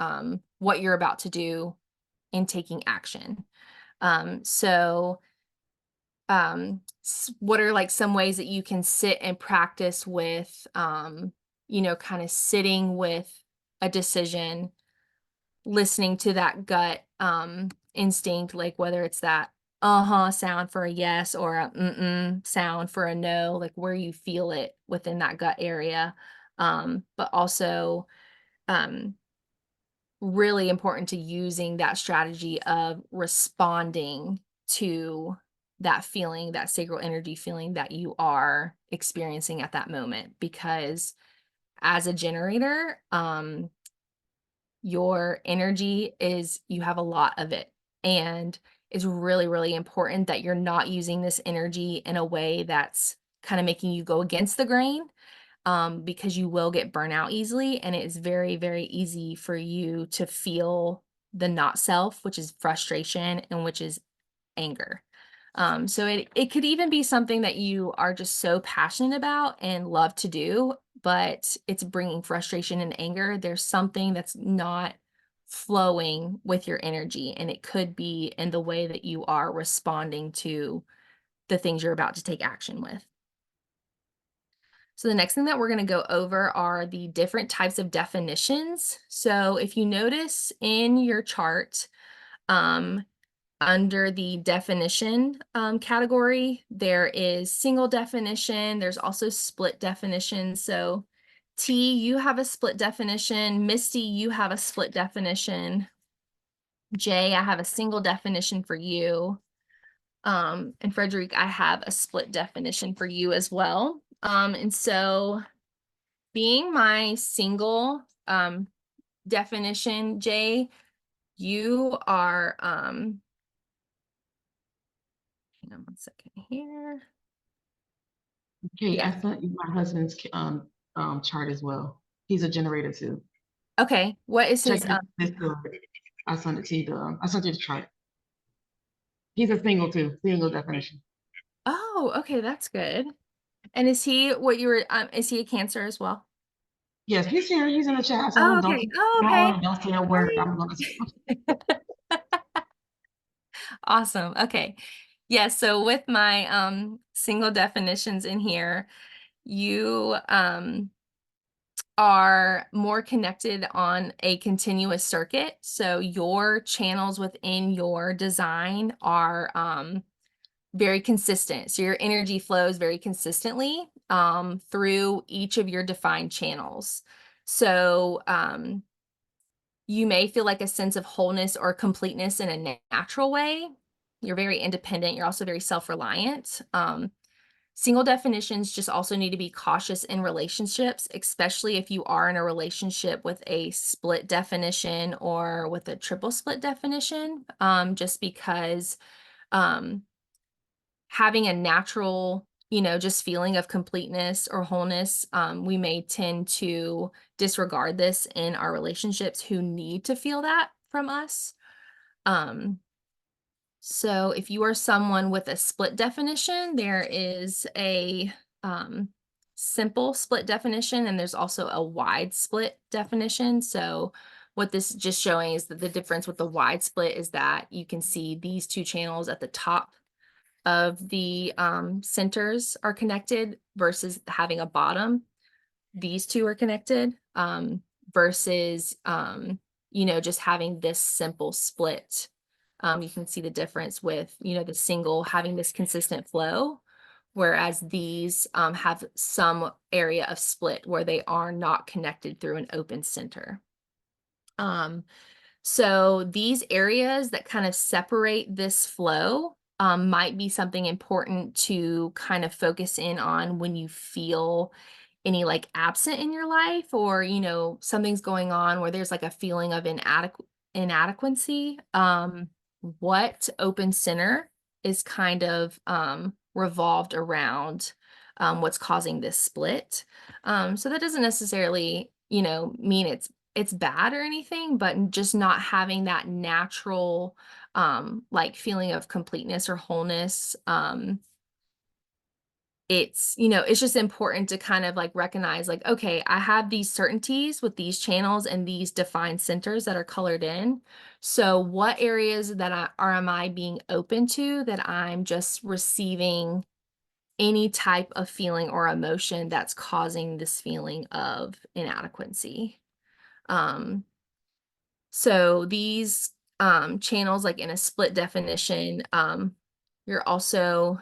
Speaker 2: what you're about to do in taking action. So what are like some ways that you can sit and practice with, you know, kind of sitting with a decision, listening to that gut instinct, like whether it's that uh-huh sound for a yes or a mm-mm sound for a no, like where you feel it within that gut area. But also um really important to using that strategy of responding to that feeling, that sacral energy feeling that you are experiencing at that moment. Because as a generator, your energy is, you have a lot of it. And it's really, really important that you're not using this energy in a way that's kind of making you go against the grain, because you will get burnout easily. And it is very, very easy for you to feel the not self, which is frustration and which is anger. So it could even be something that you are just so passionate about and love to do, but it's bringing frustration and anger. There's something that's not flowing with your energy, and it could be in the way that you are responding to the things you're about to take action with. So the next thing that we're going to go over are the different types of definitions. So if you notice in your chart, under the definition category, there is single definition. There's also split definition. So T, you have a split definition. Misty, you have a split definition. Jay, I have a single definition for you. And Frederic, I have a split definition for you as well. And so being my single definition, Jay, you are, hang on one second here.
Speaker 1: Okay,
Speaker 2: Yeah.
Speaker 1: I sent you my husband's chart as well. He's a generator too.
Speaker 2: Okay, what is his,
Speaker 1: Check this. I sent it to you. I sent you the chart. He's a single too. Single definition.
Speaker 2: oh, okay, that's good. And is he what you were, is he a Cancer as well?
Speaker 1: Yes, he's here. He's in the chat. I
Speaker 2: Oh,
Speaker 1: told him
Speaker 2: okay. Oh, okay.
Speaker 1: don't say a word. I'm gonna.
Speaker 2: Awesome. Okay. Yeah, so with my single definitions in here, you are more connected on a continuous circuit. So your channels within your design are very consistent. So your energy flows very consistently through each of your defined channels. So you may feel like a sense of wholeness or completeness in a natural way. You're very independent. You're also very self-reliant. Single definitions just also need to be cautious in relationships, especially if you are in a relationship with a split definition or with a triple split definition, just because having a natural, you know, just feeling of completeness or wholeness, we may tend to disregard this in our relationships who need to feel that from us. So if you are someone with a split definition, there is a simple split definition, and there's also a wide split definition. So what this is just showing is that the difference with the wide split is that you can see these two channels at the top of the centers are connected versus having a bottom. These two are connected versus, you know, just having this simple split. You can see the difference with, you know, the single having this consistent flow, whereas these have some area of split where they are not connected through an open center. So these areas that kind of separate this flow might be something important to kind of focus in on when you feel any like absent in your life, or, you know, something's going on where there's like a feeling of inadequacy. What open center is kind of revolved around what's causing this split. So that doesn't necessarily, you know, mean it's bad or anything, but just not having that natural like feeling of completeness or wholeness. It's, you know, it's just important to kind of like recognize like, okay, I have these certainties with these channels and these defined centers that are colored in. So what areas that am I being open to, that I'm just receiving any type of feeling or emotion that's causing this feeling of inadequacy. So these channels, like in a split definition, you're also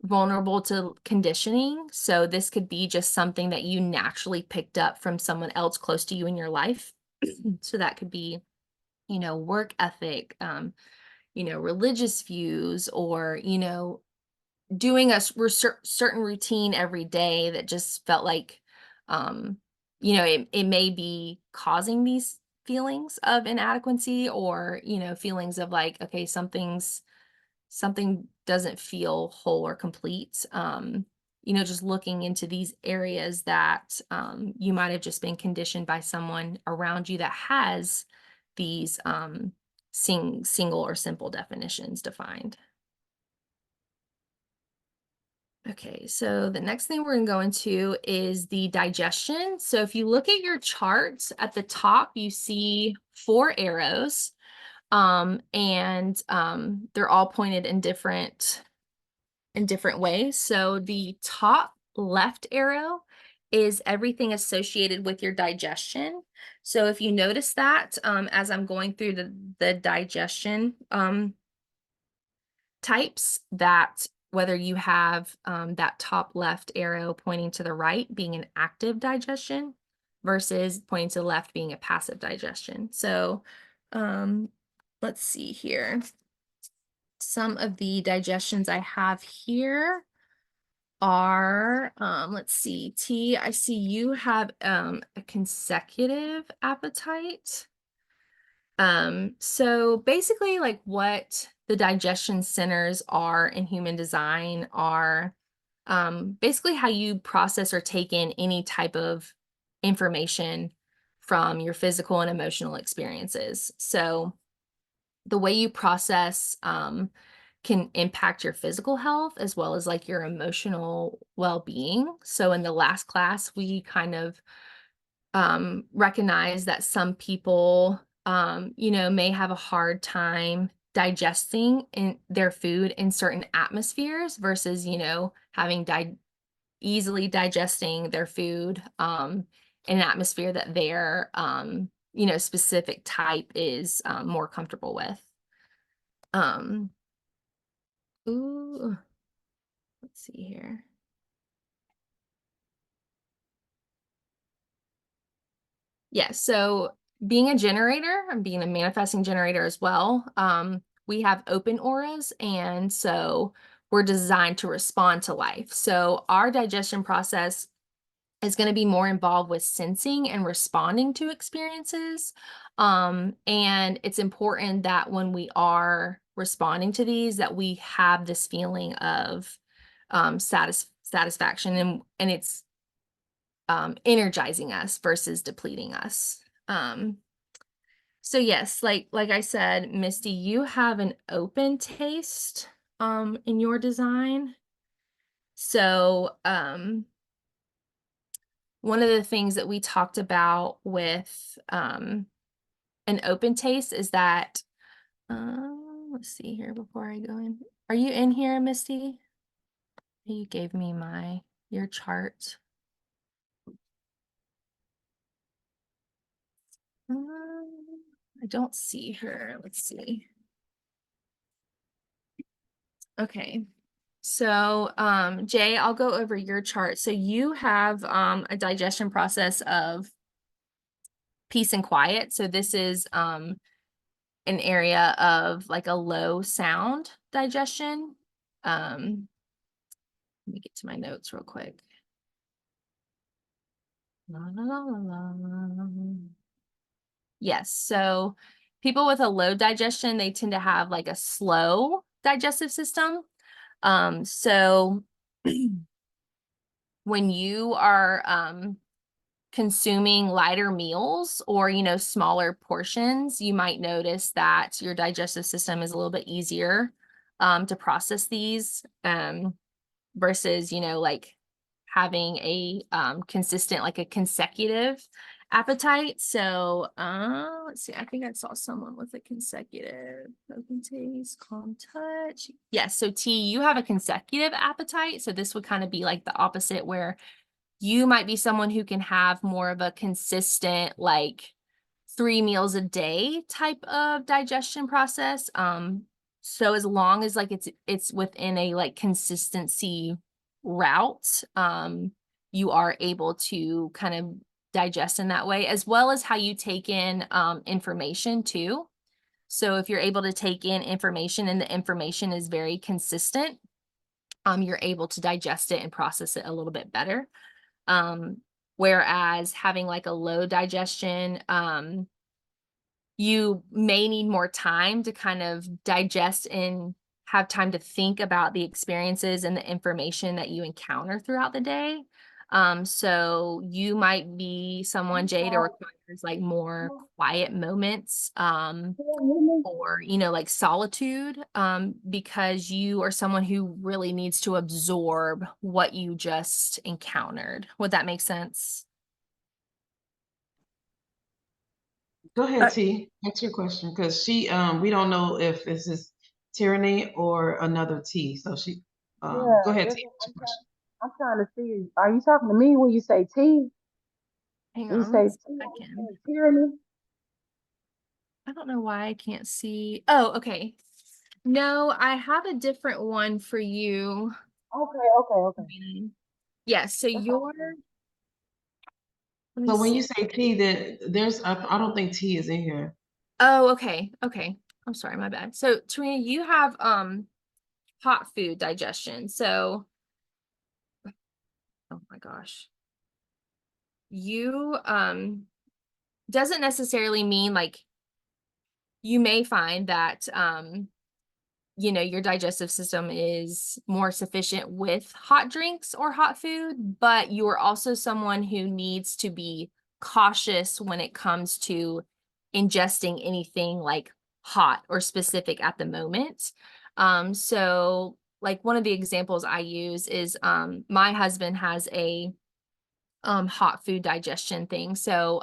Speaker 2: vulnerable to conditioning. So this could be just something that you naturally picked up from someone else close to you in your life. So that could be, you know, work ethic, you know, religious views, or, you know, doing a certain routine every day that just felt like, you know, it may be causing these feelings of inadequacy, or, you know, feelings of like, okay, something doesn't feel whole or complete. You know, just looking into these areas that you might have just been conditioned by someone around you that has these single or simple definitions defined. Okay, so the next thing we're going to go into is the digestion. So if you look at your charts at the top, you see 4 arrows, and they're all pointed in different ways. So the top left arrow is everything associated with your digestion. So if you notice that, as I'm going through the digestion types, that whether you have that top left arrow pointing to the right being an active digestion versus pointing to the left being a passive digestion. So let's see here. Some of the digestions I have here are, let's see, T, I see you have a consecutive appetite. So basically, like, what the digestion centers are in human design are basically how you process or take in any type of information from your physical and emotional experiences. So the way you process can impact your physical health as well as like your emotional well-being. So in the last class, we kind of recognize that some people, you know, may have a hard time digesting in their food in certain atmospheres versus, you know, having easily digesting their food in an atmosphere that their, you know, specific type is more comfortable with. Ooh, let's see here. Yeah, so being a generator and being a manifesting generator as well, we have open auras, and so we're designed to respond to life. So our digestion process is going to be more involved with sensing and responding to experiences. And it's important that when we are responding to these, that we have this feeling of satisfaction, and it's energizing us versus depleting us. So yes, like I said, Misty, you have an open taste in your design. So one of the things that we talked about with an open taste is that, let's see here before I go in. Are you in here, Misty? You gave me your chart. I don't see her. Let's see. Okay. So, Jay, I'll go over your chart. So you have a digestion process of peace and quiet. So this is an area of like a low sound digestion. Let me get to my notes real quick. La, la, la, la, la. Yes, so people with a low digestion, they tend to have like a slow digestive system. So when you are consuming lighter meals or, you know, smaller portions, you might notice that your digestive system is a little bit easier to process these versus, you know, like having a consistent, like a consecutive appetite. So let's see, I think I saw someone with a consecutive open taste, calm touch. Yes, so T, you have a consecutive appetite. So this would kind of be like the opposite, where you might be someone who can have more of a consistent, like 3 meals a day type of digestion process. So as long as like it's within a like consistency route, you are able to kind of digest in that way, as well as how you take in information too. So if you're able to take in information and the information is very consistent, you're able to digest it and process it a little bit better. Whereas having like a low digestion, you may need more time to kind of digest and have time to think about the experiences and the information that you encounter throughout the day. So you might be someone, Jade, that requires like more quiet moments, or, you know, like solitude, because you are someone who really needs to absorb what you just encountered. Would that make sense?
Speaker 1: Go ahead, T. Answer your question, because we don't know if this is tyranny or another T. So go ahead, T. Answer your question.
Speaker 8: I'm trying to see. Are you talking to me when you say T?
Speaker 2: Hang
Speaker 8: When you
Speaker 2: on
Speaker 8: say
Speaker 2: one
Speaker 8: T,
Speaker 2: second.
Speaker 8: tyranny?
Speaker 2: I don't know why I can't see. Oh, okay. No, I have a different one for you.
Speaker 8: Okay.
Speaker 2: Yes, so
Speaker 8: That's
Speaker 2: your, let me
Speaker 1: So when
Speaker 2: see.
Speaker 1: you say T, I don't think T is in here.
Speaker 2: Oh, okay. I'm sorry, my bad. So Tarina, you have hot food digestion. So, oh my gosh. You doesn't necessarily mean like, you may find that you know, your digestive system is more sufficient with hot drinks or hot food, but you are also someone who needs to be cautious when it comes to ingesting anything like hot or specific at the moment. So like one of the examples I use is my husband has a hot food digestion thing. So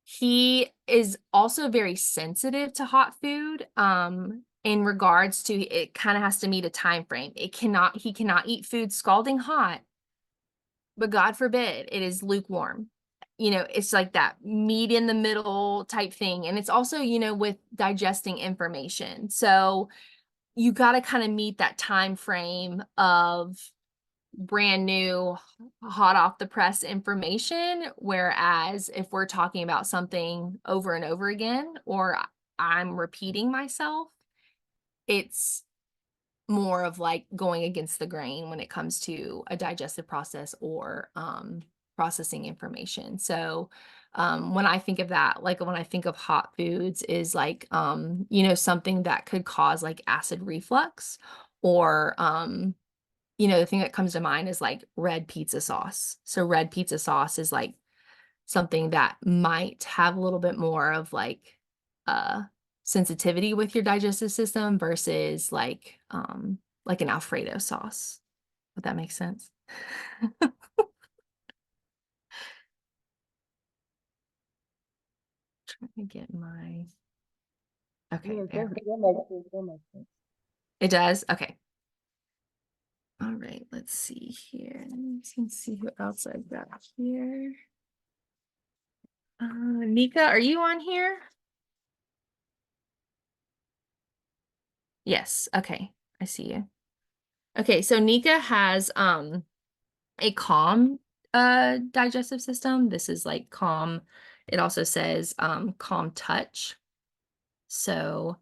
Speaker 2: he is also very sensitive to hot food in regards to, it kind of has to meet a time frame. He cannot eat food scalding hot, but God forbid it is lukewarm. You know, it's like that meat in the middle type thing. And it's also, you know, with digesting information. So you got to kind of meet that time frame of brand new, hot off the press information. Whereas if we're talking about something over and over again, or I'm repeating myself, it's more of like going against the grain when it comes to a digestive process or processing information. So when I think of that, like when I think of hot foods, is like you know, something that could cause like acid reflux, or you know, the thing that comes to mind is like red pizza sauce. So red pizza sauce is like something that might have a little bit more of uh sensitivity with your digestive system versus like an Alfredo sauce. Would that make sense? trying to get my. Okay,
Speaker 8: Yes,
Speaker 2: there.
Speaker 8: that makes sense. That makes sense.
Speaker 2: It does? Okay. All right, let's see here. Let's see who else I've got here. Nika, are you on here? Yes, okay. I see you. Okay, so Nika has a calm digestive system. This is like calm. It also says calm touch. So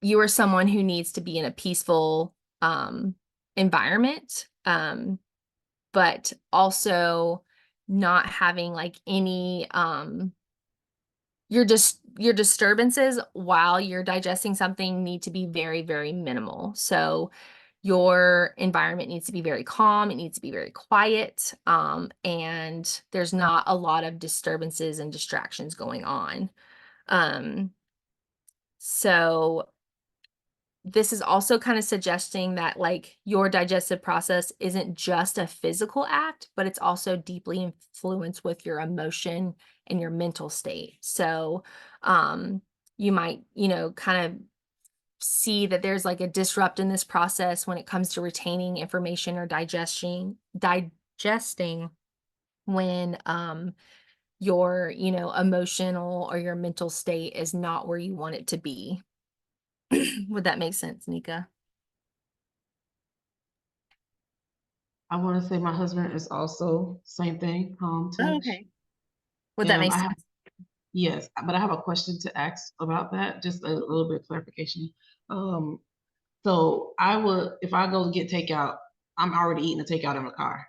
Speaker 2: you are someone who needs to be in a peaceful environment, but also not having like any your disturbances while you're digesting something need to be very, very minimal. So your environment needs to be very calm, it needs to be very quiet, and there's not a lot of disturbances and distractions going on. So this is also kind of suggesting that like your digestive process isn't just a physical act, but it's also deeply influenced with your emotion and your mental state. So you might, kind of see that there's like a disrupt in this process when it comes to retaining information or digesting when your, emotional or your mental state is not where you want it to be. Would that make sense, Nika?
Speaker 1: I want to say my husband is also same thing, calm touch.
Speaker 2: Oh, okay. Would that make
Speaker 1: I
Speaker 2: sense?
Speaker 1: have, yes, but I have a question to ask about that, just a little bit of clarification. So I would, if I go get takeout, I'm already eating the takeout in my car.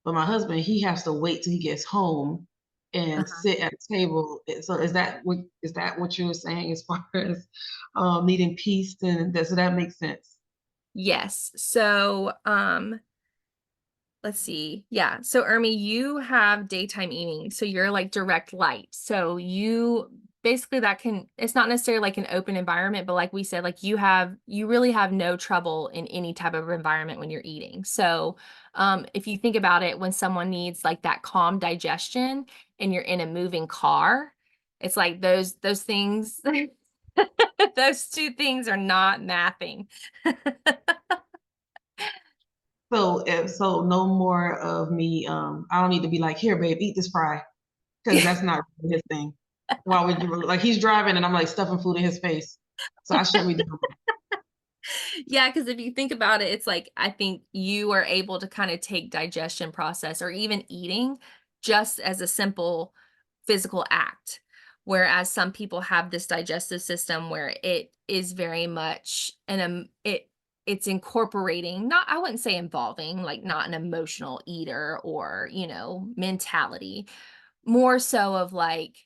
Speaker 1: But my husband, he has to wait till he gets home and
Speaker 2: Uh-huh.
Speaker 1: sit at a table. So is that what you're saying as far as needing peace? And does that make sense?
Speaker 2: Yes. So, let's see. Yeah. So, Ermi, you have daytime eating. So you're like direct light. So you basically it's not necessarily like an open environment, but like we said, like you really have no trouble in any type of environment when you're eating. So, if you think about it, when someone needs like that calm digestion and you're in a moving car, it's like those things, those two things are not mapping.
Speaker 1: So no more of me. I don't need to be like, here, babe, eat this fry, because that's not his thing. Why would you like he's driving and I'm like stuffing food in his face? So I shouldn't be doing that.
Speaker 2: Yeah, because if you think about it, it's like I think you are able to kind of take digestion process or even eating just as a simple physical act. Whereas some people have this digestive system where it is very much it's incorporating, not I wouldn't say involving, like not an emotional eater or, mentality, more so of like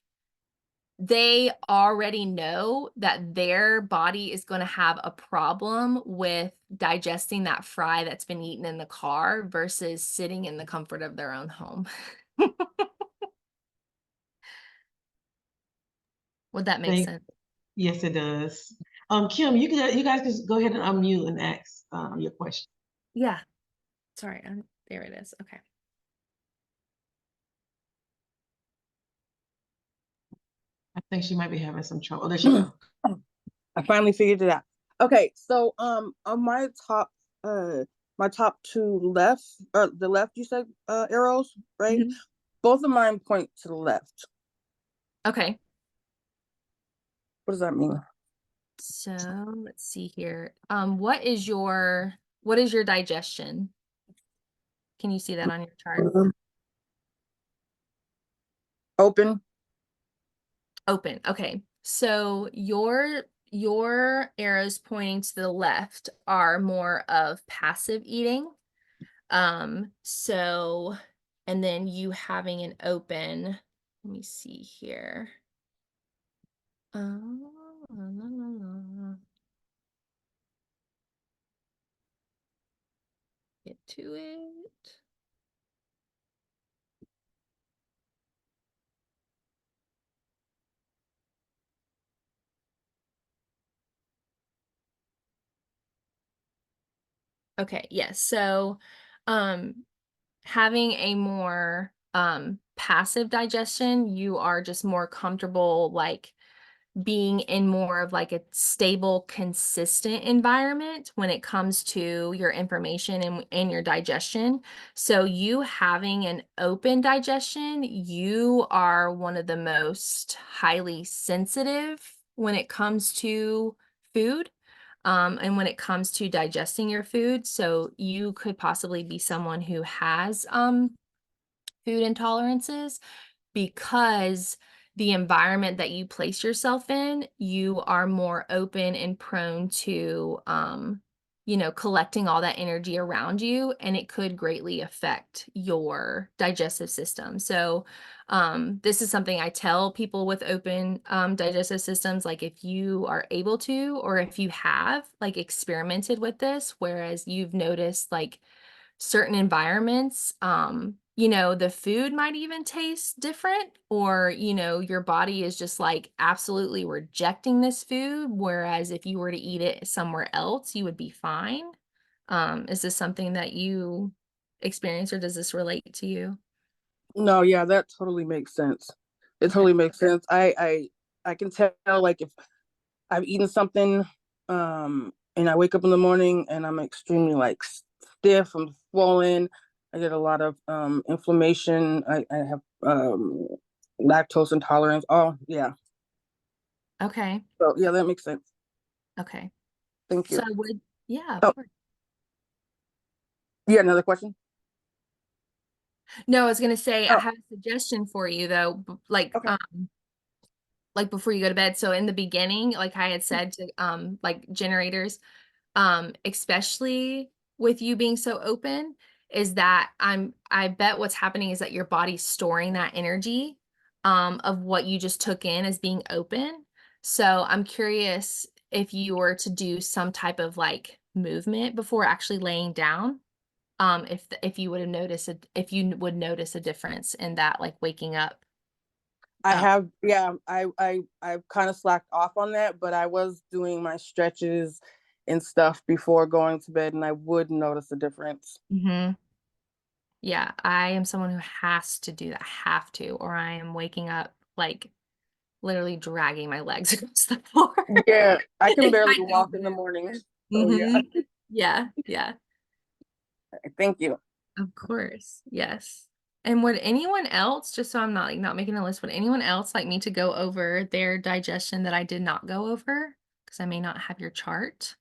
Speaker 2: they already know that their body is going to have a problem with digesting that fry that's been eaten in the car versus sitting in the comfort of their own home. Would that make
Speaker 1: Thank,
Speaker 2: sense?
Speaker 1: yes, it does. Kim, you guys just go ahead and unmute and ask your question.
Speaker 2: Yeah. Sorry. There it is. Okay.
Speaker 1: I think she might be having some trouble. Oh, there she go.
Speaker 9: I finally figured it out. Okay, so on my top two left, or the left you said arrows, right?
Speaker 2: Mhm.
Speaker 9: Both of mine point to the left.
Speaker 2: Okay.
Speaker 9: What does that mean?
Speaker 2: So let's see here. What is your digestion? Can you see that on your chart?
Speaker 9: Open.
Speaker 2: Open. Okay. So your arrows pointing to the left are more of passive eating. So and then you having an open, let me see here. Get to it. Okay, yes. So having a more passive digestion, you are just more comfortable like being in more of like a stable, consistent environment when it comes to your information and your digestion. So you having an open digestion, you are one of the most highly sensitive when it comes to food. And when it comes to digesting your food, so you could possibly be someone who has food intolerances because the environment that you place yourself in, you are more open and prone to, collecting all that energy around you, and it could greatly affect your digestive system. So, this is something I tell people with open digestive systems, like if you are able to, or if you have like experimented with this, whereas you've noticed like certain environments, the food might even taste different, or, your body is just like absolutely rejecting this food. Whereas if you were to eat it somewhere else, you would be fine. Is this something that you experience, or does this relate to you?
Speaker 9: No, yeah, that totally makes sense. It
Speaker 2: Okay.
Speaker 9: totally makes sense. I can tell like if I've eaten something, and I wake up in the morning and I'm extremely like stiff, I'm swollen, I get a lot of inflammation, I have lactose intolerance. Oh yeah.
Speaker 2: Okay.
Speaker 9: So yeah, that makes sense.
Speaker 2: Okay.
Speaker 9: Thank
Speaker 2: So
Speaker 9: you.
Speaker 2: I would, yeah, of
Speaker 9: Oh,
Speaker 2: course.
Speaker 9: you got another question?
Speaker 2: No, I was gonna say I
Speaker 9: Oh,
Speaker 2: have a suggestion for you though,
Speaker 9: okay.
Speaker 2: like before you go to bed. So in the beginning, like I had said to like generators, especially with you being so open, is that I bet what's happening is that your body's storing that energy of what you just took in as being open. So I'm curious if you were to do some type of like movement before actually laying down, if you would have noticed if you would notice a difference in that, like waking up.
Speaker 9: I
Speaker 2: um,
Speaker 9: have, yeah, I've kind of slacked off on that, but I was doing my stretches and stuff before going to bed, and I would notice a difference.
Speaker 2: mhm. Yeah, I am someone who has to do that, have to, or I am waking up like literally dragging my legs across the floor.
Speaker 9: Yeah, I can
Speaker 2: If
Speaker 9: barely
Speaker 2: I
Speaker 9: walk
Speaker 2: don't
Speaker 9: in the
Speaker 2: move.
Speaker 9: morning. So yeah,
Speaker 2: Mhm. Yeah, yeah,
Speaker 9: thank you.
Speaker 2: of course. Yes. And would anyone else, just so I'm not like not making a list, would anyone else like me to go over their digestion that I did not go over? Because I may not have your chart.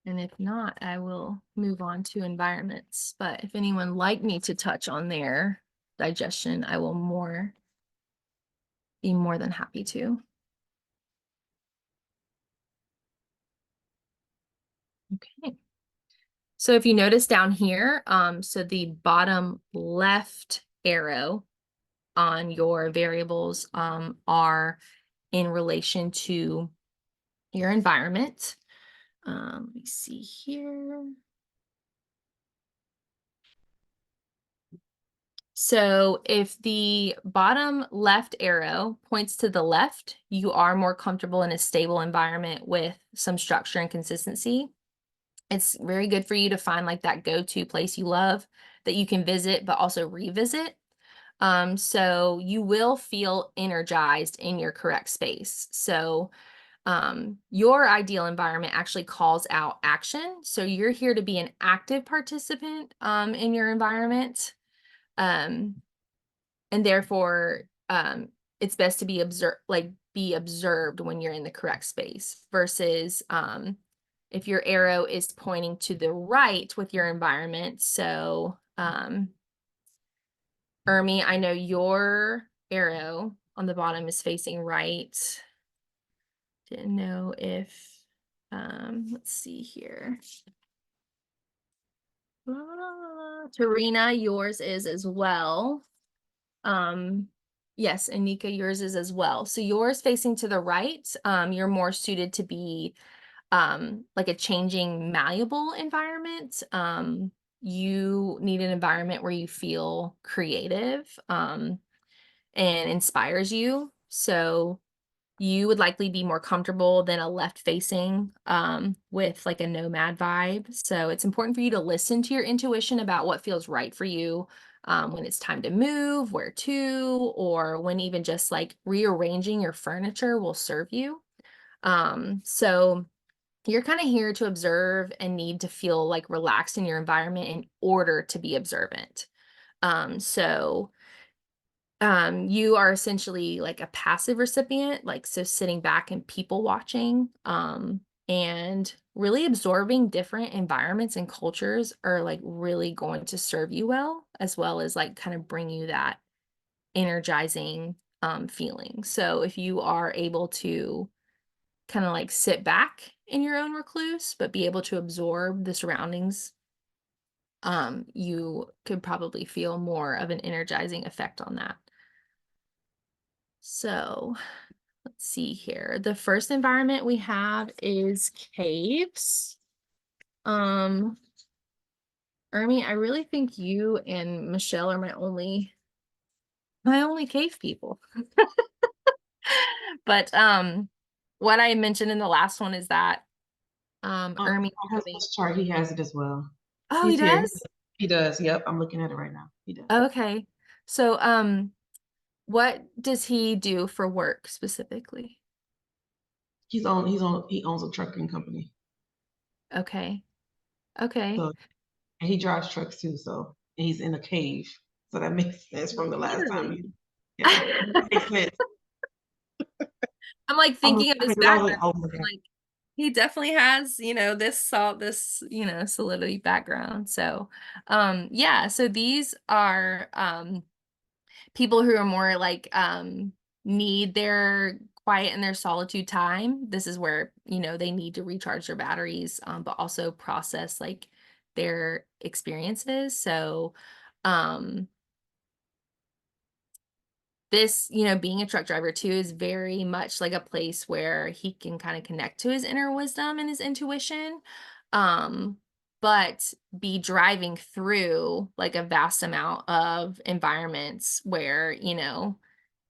Speaker 2: And if not, I will move on to environments. But if anyone like me to touch on their digestion, I will be more than happy to. Okay. So if you notice down here, so the bottom left arrow on your variables are in relation to your environment. Let me see here. So if the bottom left arrow points to the left, you are more comfortable in a stable environment with some structure and consistency. It's very good for you to find like that go-to place you love that you can visit, but also revisit. So you will feel energized in your correct space. So your ideal environment actually calls out action. So you're here to be an active participant in your environment. Um, and therefore, it's best to be observed when you're in the correct space versus if your arrow is pointing to the right with your environment. So Ermi, I know your arrow on the bottom is facing right. Didn't know if let's see here. Tarina, yours is as well. Yes, and Nika, yours is as well. So yours facing to the right, you're more suited to be like a changing, malleable environment. You need an environment where you feel creative and inspires you. So you would likely be more comfortable than a left facing with like a nomad vibe. So it's important for you to listen to your intuition about what feels right for you when it's time to move, where to, or when even just like rearranging your furniture will serve you. So you're kind of here to observe and need to feel like relaxed in your environment in order to be observant. So you are essentially like a passive recipient, like so sitting back and people watching, and really absorbing different environments and cultures are like really going to serve you well as like kind of bring you that energizing feeling. So if you are able to kind of like sit back in your own recluse, but be able to absorb the surroundings, you could probably feel more of an energizing effect on that. So let's see here. The first environment we have is caves. Ermi, I really think you and Michelle are my only cave people. But what I mentioned in the last one is that Ermi
Speaker 1: My husband's chart, he has it as well.
Speaker 2: Oh, he
Speaker 1: He's here.
Speaker 2: does?
Speaker 1: He does. Yep, I'm looking at it right now. He does.
Speaker 2: Okay. So what does he do for work specifically?
Speaker 1: He owns a trucking company.
Speaker 2: Okay. Okay.
Speaker 1: So, and he drives trucks too. So, and he's in a cave. So that makes sense from the last time.
Speaker 2: Really?
Speaker 1: Yeah, makes sense.
Speaker 2: I'm like thinking of his
Speaker 1: I was like,
Speaker 2: background.
Speaker 1: oh my God.
Speaker 2: Like he definitely has, this, solidity background. So, yeah, so these are people who are more like need their quiet and their solitude time. This is where, they need to recharge their batteries, but also process like their experiences. So, this, being a truck driver too is very much like a place where he can kind of connect to his inner wisdom and his intuition, but be driving through like a vast amount of environments where,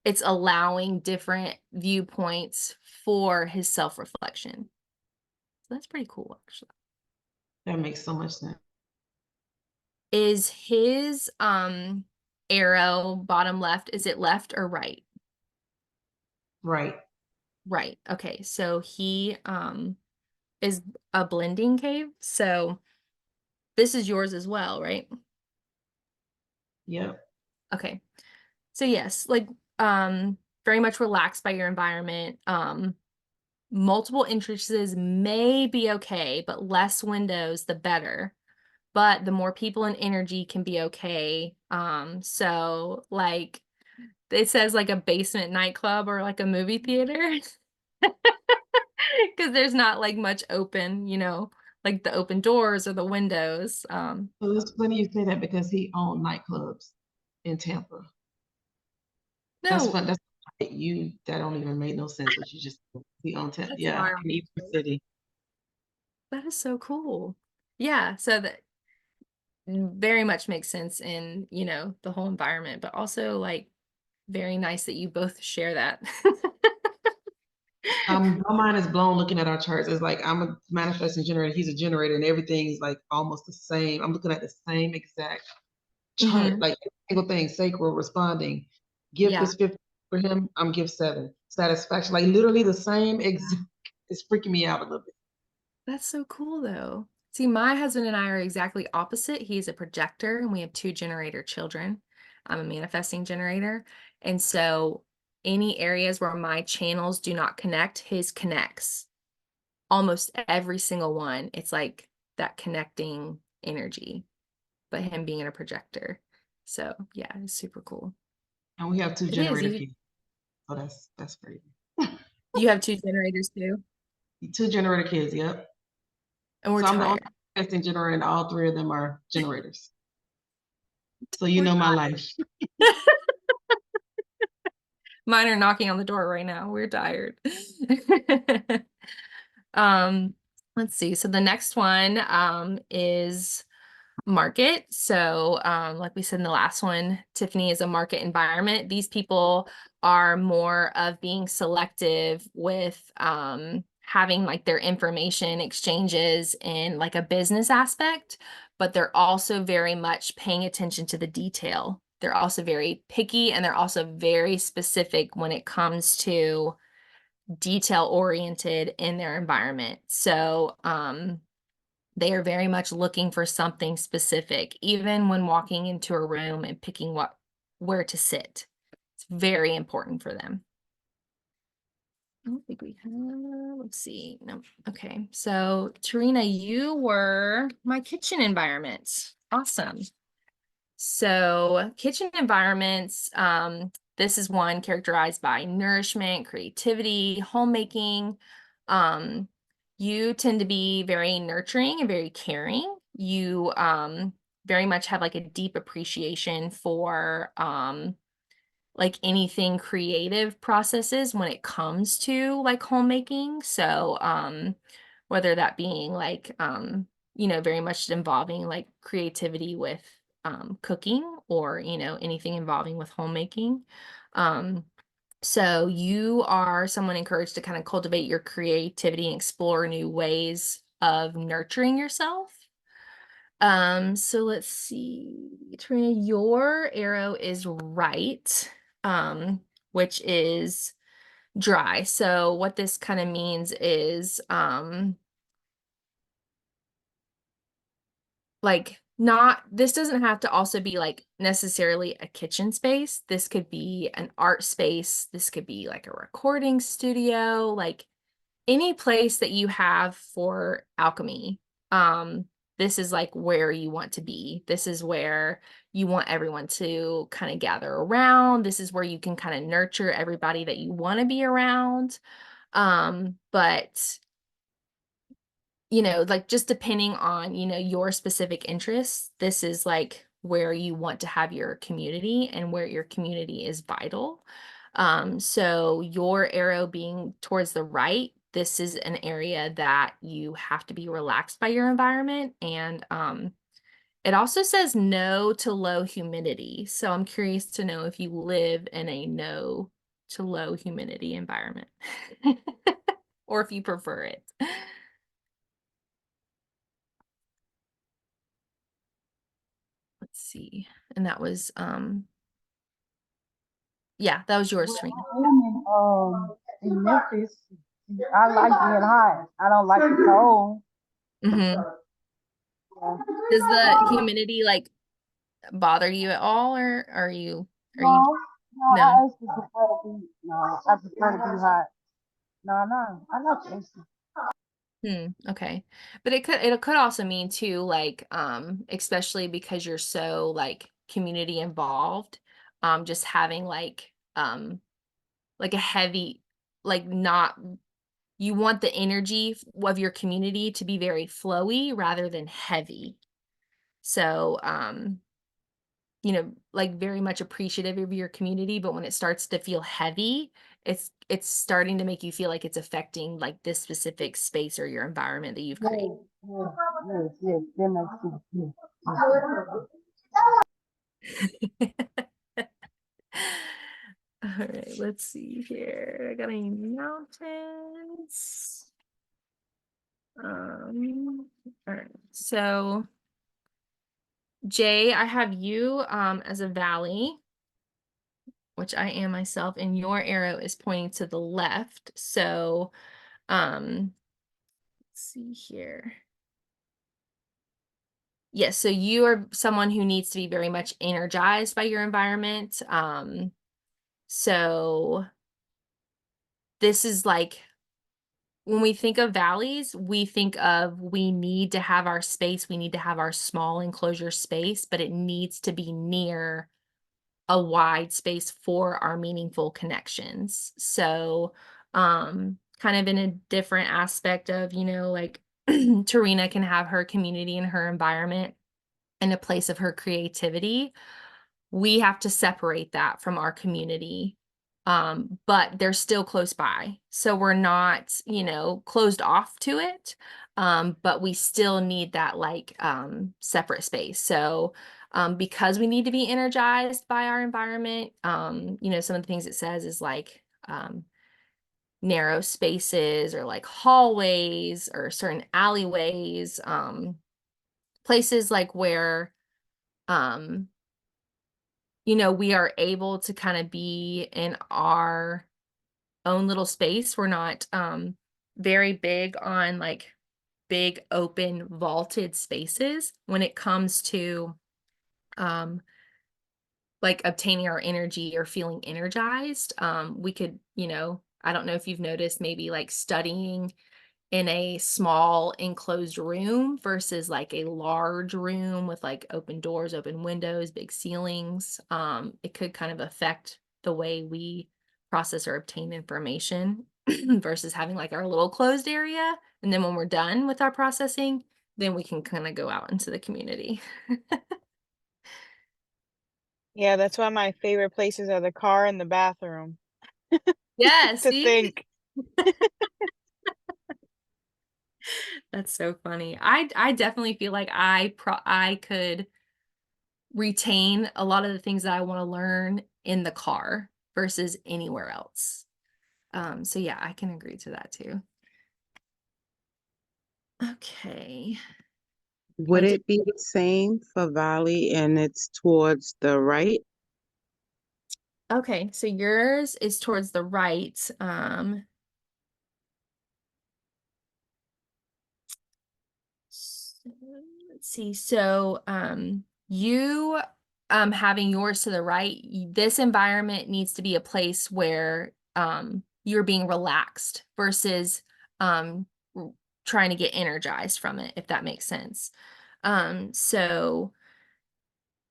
Speaker 2: it's allowing different viewpoints for his self-reflection. So that's pretty cool, actually.
Speaker 1: That makes so much sense.
Speaker 2: Is his arrow bottom left, is it left or right?
Speaker 1: Right.
Speaker 2: Right. Okay. So he is a blending cave. So this is yours as well, right?
Speaker 1: Yep.
Speaker 2: Okay. So yes, like very much relaxed by your environment. Multiple entrances may be okay, but less windows the better. But the more people and energy can be okay. So like it says like a basement nightclub or like a movie theater. Because there's not like much open, like the open doors or the windows.
Speaker 1: So it's funny you say that because he owned nightclubs in Tampa. That's
Speaker 2: No,
Speaker 1: fun. That's that don't even make no sense what you just said. He owned Tampa.
Speaker 2: that's
Speaker 1: Yeah,
Speaker 2: wild.
Speaker 1: in Ybor City.
Speaker 2: That is so cool. Yeah, so that very much makes sense in, the whole environment, but also like very nice that you both share that.
Speaker 1: My mind is blown looking at our charts. It's like I'm a manifesting generator. He's a generator, and everything's like almost the same. I'm looking at the same exact chart,
Speaker 2: Mhm.
Speaker 1: like every single thing. Sacral responding. Gift
Speaker 2: Yeah,
Speaker 1: is 50 for him. I'm gift 7. Satisfaction, like literally the same exact. It's freaking me out a little bit.
Speaker 2: that's so cool though. See, my husband and I are exactly opposite. He's a projector and we have 2 generator children. I'm a manifesting generator. And so any areas where my channels do not connect, his connects. Almost every single one. It's like that connecting energy, but him being a projector. So yeah, it's super cool.
Speaker 1: And we have 2
Speaker 2: It is.
Speaker 1: generator kids. So that's crazy.
Speaker 2: You have 2 generators too,
Speaker 1: 2 generator kids, yep.
Speaker 2: and we're
Speaker 1: So I'm the only
Speaker 2: tired.
Speaker 1: manifesting generator, and all 3 of them are generators. So you
Speaker 2: We're
Speaker 1: know my
Speaker 2: tired.
Speaker 1: life.
Speaker 2: Mine are knocking on the door right now. We're tired. Let's see. So the next one is market. So like we said in the last one, Tiffany is a market environment. These people are more of being selective with having like their information exchanges in like a business aspect, but they're also very much paying attention to the detail. They're also very picky, and they're also very specific when it comes to detail oriented in their environment. So they are very much looking for something specific, even when walking into a room and picking where to sit. It's very important for them. I don't think we have, let's see. No. Okay. So Tarina, you were my kitchen environment. Awesome. So kitchen environments, this is one characterized by nourishment, creativity, homemaking. You tend to be very nurturing and very caring. You very much have like a deep appreciation for like anything creative processes when it comes to like homemaking. So whether that being like you know, very much involving like creativity with cooking, or you know, anything involving with homemaking. So you are someone encouraged to kind of cultivate your creativity and explore new ways of nurturing yourself. So let's see, Tarina, your arrow is right, which is dry. So what this kind of means is, like not, this doesn't have to also be like necessarily a kitchen space. This could be an art space. This could be like a recording studio, like any place that you have for alchemy. This is like where you want to be. This is where you want everyone to kind of gather around. This is where you can kind of nurture everybody that you want to be around. But you know, like just depending on, you know, your specific interests, this is like where you want to have your community and where your community is vital. So your arrow being towards the right, this is an area that you have to be relaxed by your environment. And it also says no to low humidity. So I'm curious to know if you live in a no to low humidity environment or if you prefer it. Let's see. And that was yeah, that was yours, Tarina.
Speaker 8: I am in Memphis. I like being hot. I don't like the cold.
Speaker 2: Mm-hmm.
Speaker 8: Yeah.
Speaker 2: Does the humidity like bother you at all, or are you
Speaker 8: No, I
Speaker 2: no?
Speaker 8: actually prefer to be I prefer to be hot. No, I like the AC.
Speaker 2: Okay. But it could also mean too, like, especially because you're so like community involved, just having like a heavy, like not, you want the energy of your community to be very flowy rather than heavy. So, you know, like very much appreciative of your community, but when it starts to feel heavy, it's starting to make you feel like it's affecting like this specific space or your environment that you've created.
Speaker 8: Yes, that makes sense.
Speaker 2: All right, let's see here. I got any mountains. All right. So Jay, I have you as a valley, which I am myself, and your arrow is pointing to the left. So let's see here. Yes, so you are someone who needs to be very much energized by your environment. So this is like, when we think of valleys, we think of, we need to have our space, we need to have our small enclosure space, but it needs to be near a wide space for our meaningful connections. So kind of in a different aspect of, you know, like Tarina can have her community and her environment in a place of her creativity. We have to separate that from our community, but they're still close by. So we're not, you know, closed off to it, but we still need that like separate space. So because we need to be energized by our environment. You know, some of the things it says is like narrow spaces or like hallways or certain alleyways, places like where, you know, we are able to kind of be in our own little space. We're not very big on like big open vaulted spaces when it comes to like obtaining our energy or feeling energized. We could, you know, I don't know if you've noticed maybe like studying in a small enclosed room versus like a large room with like open doors, open windows, big ceilings. It could kind of affect the way we process or obtain information versus having like our little closed area. And then when we're done with our processing, then we can kind of go out into the community.
Speaker 8: Yeah, that's why my favorite places are the car and the bathroom.
Speaker 2: Yeah,
Speaker 8: To
Speaker 2: see?
Speaker 8: think.
Speaker 2: That's so funny. I definitely feel like I could retain a lot of the things that I want to learn in the car versus anywhere else. So yeah, I can agree to that too. Okay.
Speaker 7: Would
Speaker 2: I did-
Speaker 7: it be the same for Valley and it's towards the right?
Speaker 2: Okay, so yours is towards the right. So, let's see. So, you having yours to the right, this environment needs to be a place where you're being relaxed versus trying to get energized from it, if that makes sense. So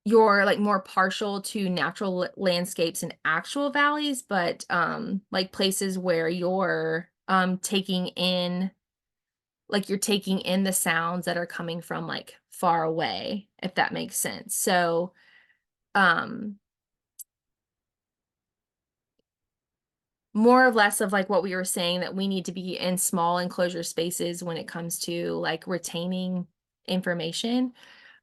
Speaker 2: you're like more partial to natural landscapes and actual valleys, but like places where you're taking in, like you're taking in the sounds that are coming from like far away, if that makes sense. So, more or less of like what we were saying, that we need to be in small enclosure spaces when it comes to like retaining information.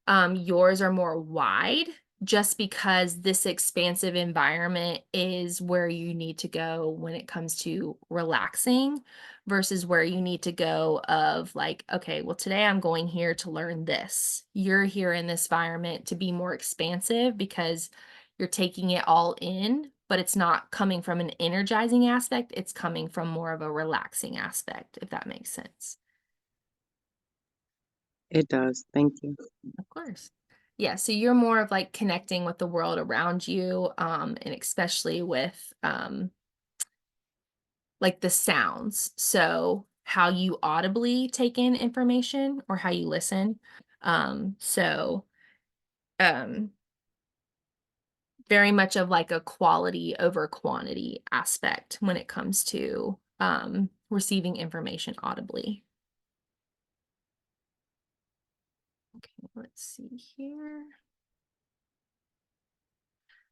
Speaker 2: Yours are more wide just because this expansive environment is where you need to go when it comes to relaxing versus where you need to go of like, okay, well, today I'm going here to learn this. You're here in this environment to be more expansive because you're taking it all in, but it's not coming from an energizing aspect. It's coming from more of a relaxing aspect, if that makes sense.
Speaker 7: It does. Thank you.
Speaker 2: Of course. Yeah, so you're more of like connecting with the world around you, and especially with like the sounds. So how you audibly take in information or how you listen. So um very much of like a quality over quantity aspect when it comes to receiving information audibly. Okay, let's see here.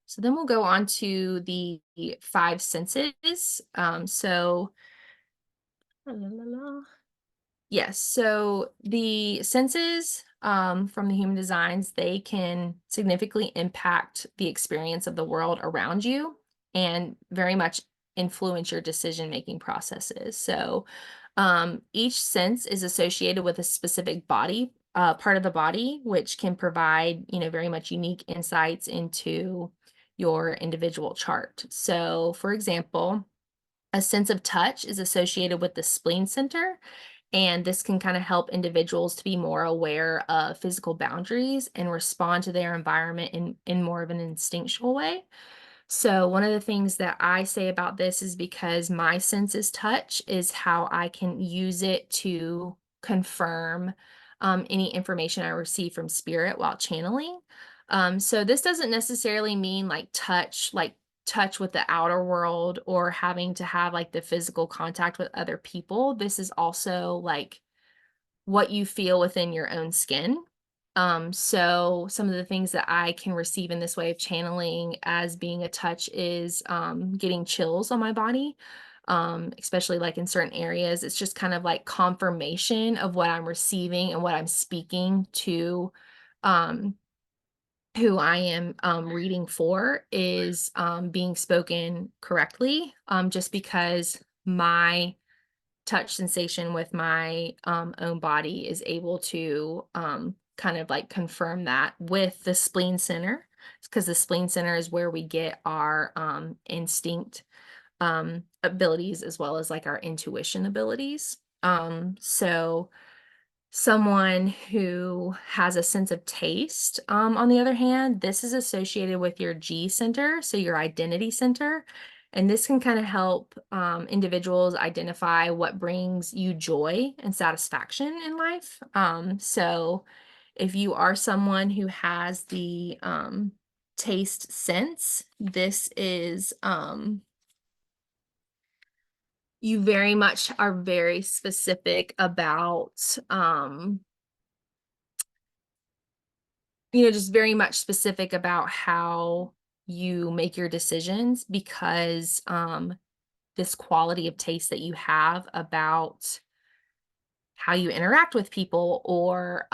Speaker 2: So then we'll go on to the 5 senses. Yes, so the senses from the human designs, they can significantly impact the experience of the world around you and very much influence your decision-making processes. So each sense is associated with a specific body, part of the body, which can provide, you know, very much unique insights into your individual chart. So for example, a sense of touch is associated with the spleen center, and this can kind of help individuals to be more aware of physical boundaries and respond to their environment in more of an instinctual way. So one of the things that I say about this is because my sense is touch is how I can use it to confirm any information I receive from spirit while channeling. So this doesn't necessarily mean like touch with the outer world or having to have like the physical contact with other people. This is also like what you feel within your own skin. So some of the things that I can receive in this way of channeling as being a touch is getting chills on my body, especially like in certain areas. It's just kind of like confirmation of what I'm receiving and what I'm speaking to um, who I am reading for is being spoken correctly, just because my touch sensation with my own body is able to kind of like confirm that with the spleen center, because the spleen center is where we get our instinct abilities as well as like our intuition abilities. So someone who has a sense of taste, on the other hand, this is associated with your G center, so your identity center. And this can kind of help individuals identify what brings you joy and satisfaction in life. So if you are someone who has the taste sense, this is you very much are very specific about just very much specific about how you make your decisions, because this quality of taste that you have about how you interact with people, or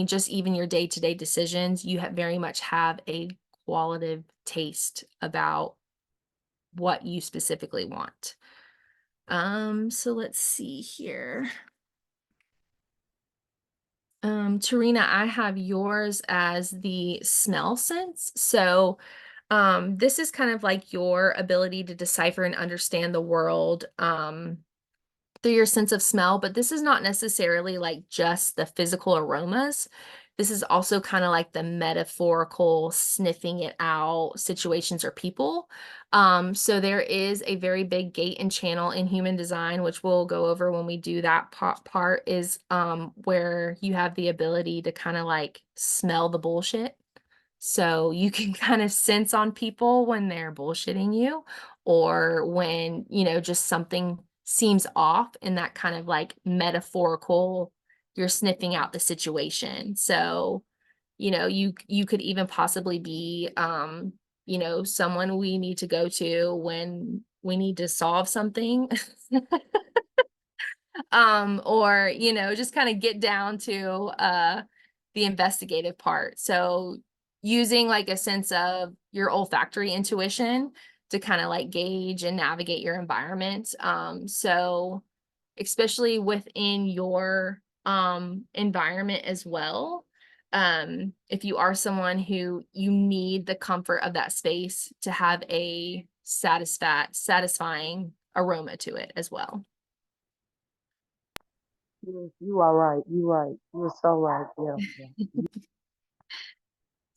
Speaker 2: just even your day-to-day decisions, you very much have a qualitative taste about what you specifically want. So let's see here. Tarina, I have yours as the smell sense. So this is kind of like your ability to decipher and understand the world through your sense of smell, but this is not necessarily like just the physical aromas. This is also kind of like the metaphorical sniffing it out situations or people. So there is a very big gate and channel in human design, which we'll go over when we do that part, is where you have the ability to kind of like smell the bullshit. So you can kind of sense on people when they're bullshitting you, or when, just something seems off in that kind of like metaphorical, you're sniffing out the situation. So, you could even possibly be, someone we need to go to when we need to solve something. Or, just kind of get down to the investigative part. So using like a sense of your olfactory intuition to kind of like gauge and navigate your environment. So especially within your environment as well. If you are someone who you need the comfort of that space to have a satisfying aroma to it as well.
Speaker 8: You are right. You right. You're so right. Yeah.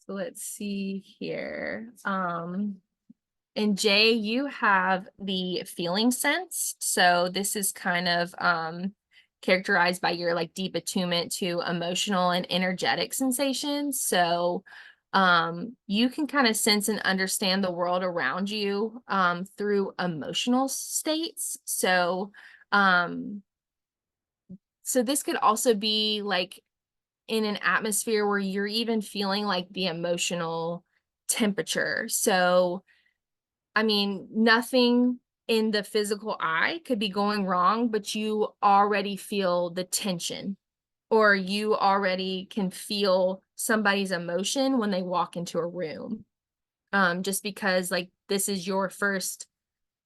Speaker 2: So let's see here. And Jay, you have the feeling sense. So this is kind of characterized by your like deep attunement to emotional and energetic sensations. So you can kind of sense and understand the world around you through emotional states. So this could also be like in an atmosphere where you're even feeling like the emotional temperature. So, nothing in the physical eye could be going wrong, but you already feel the tension, or you already can feel somebody's emotion when they walk into a room. Just because like this is your first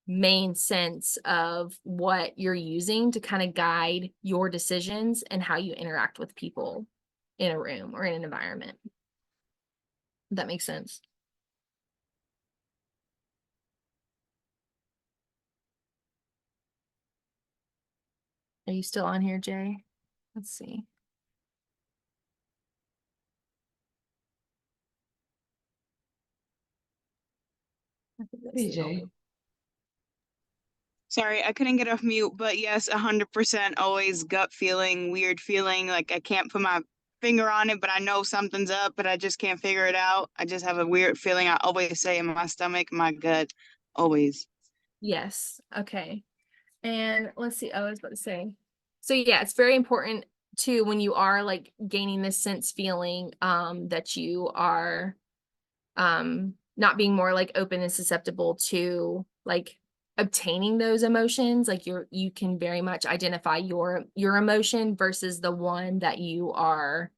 Speaker 2: main sense of what you're using to kind of guide your decisions and how you interact with people in a room or in an environment. If that makes sense. Are you still on here, Jay? Let's see. I think that's
Speaker 1: Hey,
Speaker 2: the
Speaker 1: Jay.
Speaker 2: only-
Speaker 10: Sorry, I couldn't get off mute, but yes, 100% always gut feeling, weird feeling. Like I can't put my finger on it, but I know something's up, but I just can't figure it out. I just have a weird feeling. I always say in my stomach, my gut, always.
Speaker 2: Yes. Okay. And let's see. I was about to say. So yeah, it's very important too when you are like gaining this sense feeling that you are not being more like open and susceptible to like obtaining those emotions. Like you can very much identify your emotion versus the one that you are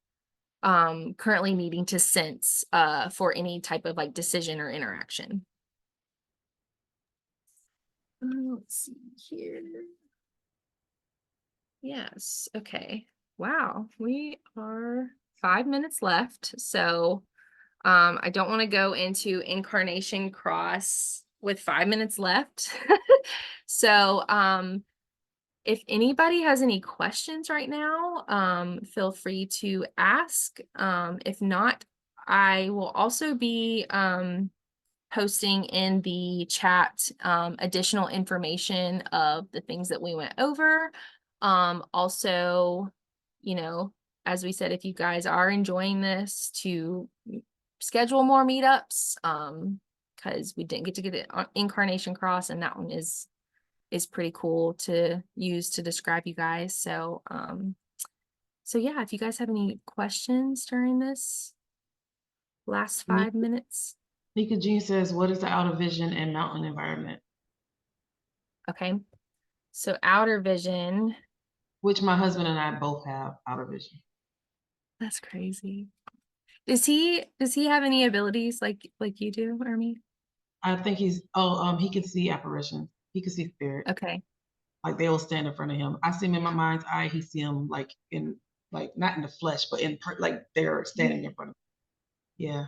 Speaker 2: currently needing to sense for any type of like decision or interaction. Let's see here. Yes, okay. Wow, we are 5 minutes left. So I don't want to go into Incarnation Cross with 5 minutes left. So if anybody has any questions right now, feel free to ask. If not, I will also be posting in the chat additional information of the things that we went over. Also, you know, as we said, if you guys are enjoying this, to schedule more meetups, because we didn't get to get it on Incarnation Cross, and that one is pretty cool to use to describe you guys. So so yeah, if you guys have any questions during this last 5 minutes.
Speaker 1: Nika Jean says, what is the outer vision and mountain environment?
Speaker 2: Okay, so outer vision,
Speaker 1: Which my husband and I both have outer vision.
Speaker 2: that's crazy. Does he have any abilities like you do, Ermi?
Speaker 1: I think he can see apparitions. He can see spirit.
Speaker 2: Okay.
Speaker 1: Like they will stand in front of him. I see him in my mind's eye. He see him like not in the flesh, but like they're standing in front of him. Yeah.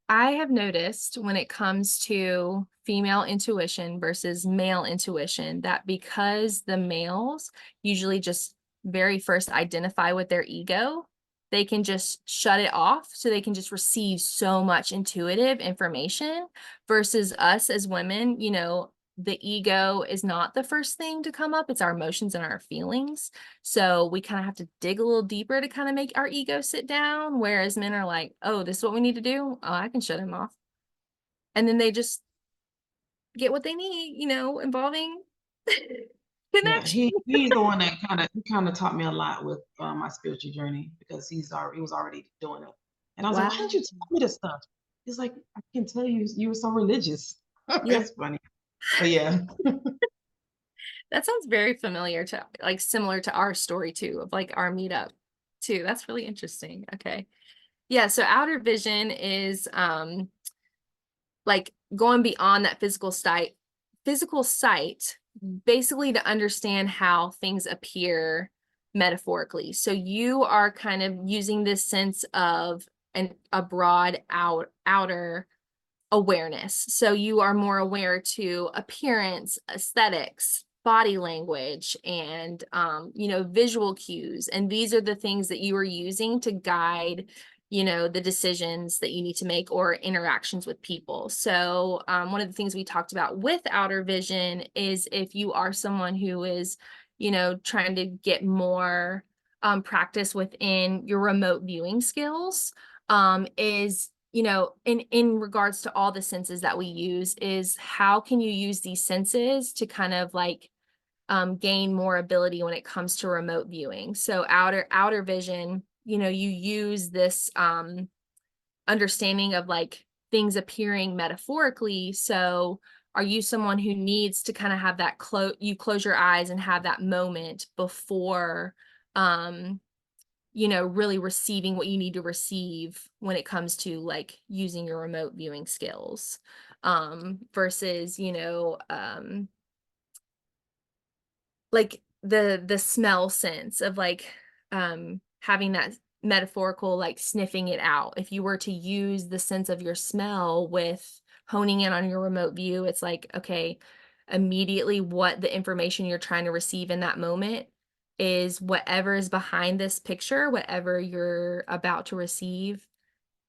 Speaker 2: I have noticed when it comes to female intuition versus male intuition that because the males usually just very first identify with their ego, they can just shut it off, so they can just receive so much intuitive information, versus us as women, you know, the ego is not the first thing to come up. It's our emotions and our feelings. So we kind of have to dig a little deeper to kind of make our ego sit down. Whereas men are like, oh, this is what we need to do. Oh, I can shut him off. And then they just get what they need, you know, involving
Speaker 1: Yeah,
Speaker 2: connection.
Speaker 1: he's the one that kind of taught me a lot with my spiritual journey, because he was already doing it. And I was like, why didn't you tell me this stuff? He's like, I can tell you were so religious.
Speaker 2: Yeah.
Speaker 1: It's funny. But yeah.
Speaker 2: That sounds very familiar to, like, similar to our story too, of like our meetup too. That's really interesting. Okay. Yeah, so outer vision is like going beyond that physical sight, basically to understand how things appear metaphorically. So you are kind of using this sense of a broad outer awareness. So you are more aware to appearance, aesthetics, body language, and you know, visual cues. And these are the things that you are using to guide, you know, the decisions that you need to make or interactions with people. So one of the things we talked about with outer vision is if you are someone who is, you know, trying to get more practice within your remote viewing skills, is, you know, in regards to all the senses that we use, is how can you use these senses to kind of like gain more ability when it comes to remote viewing. So outer vision, you know, you use this understanding of like things appearing metaphorically. So are you someone who needs to kind of have that you close your eyes and have that moment before you know, really receiving what you need to receive when it comes to like using your remote viewing skills, versus, you know, like the smell sense of like having that metaphorical, like sniffing it out. If you were to use the sense of your smell with honing in on your remote view, it's like, okay, immediately what the information you're trying to receive in that moment is whatever is behind this picture, whatever you're about to receive.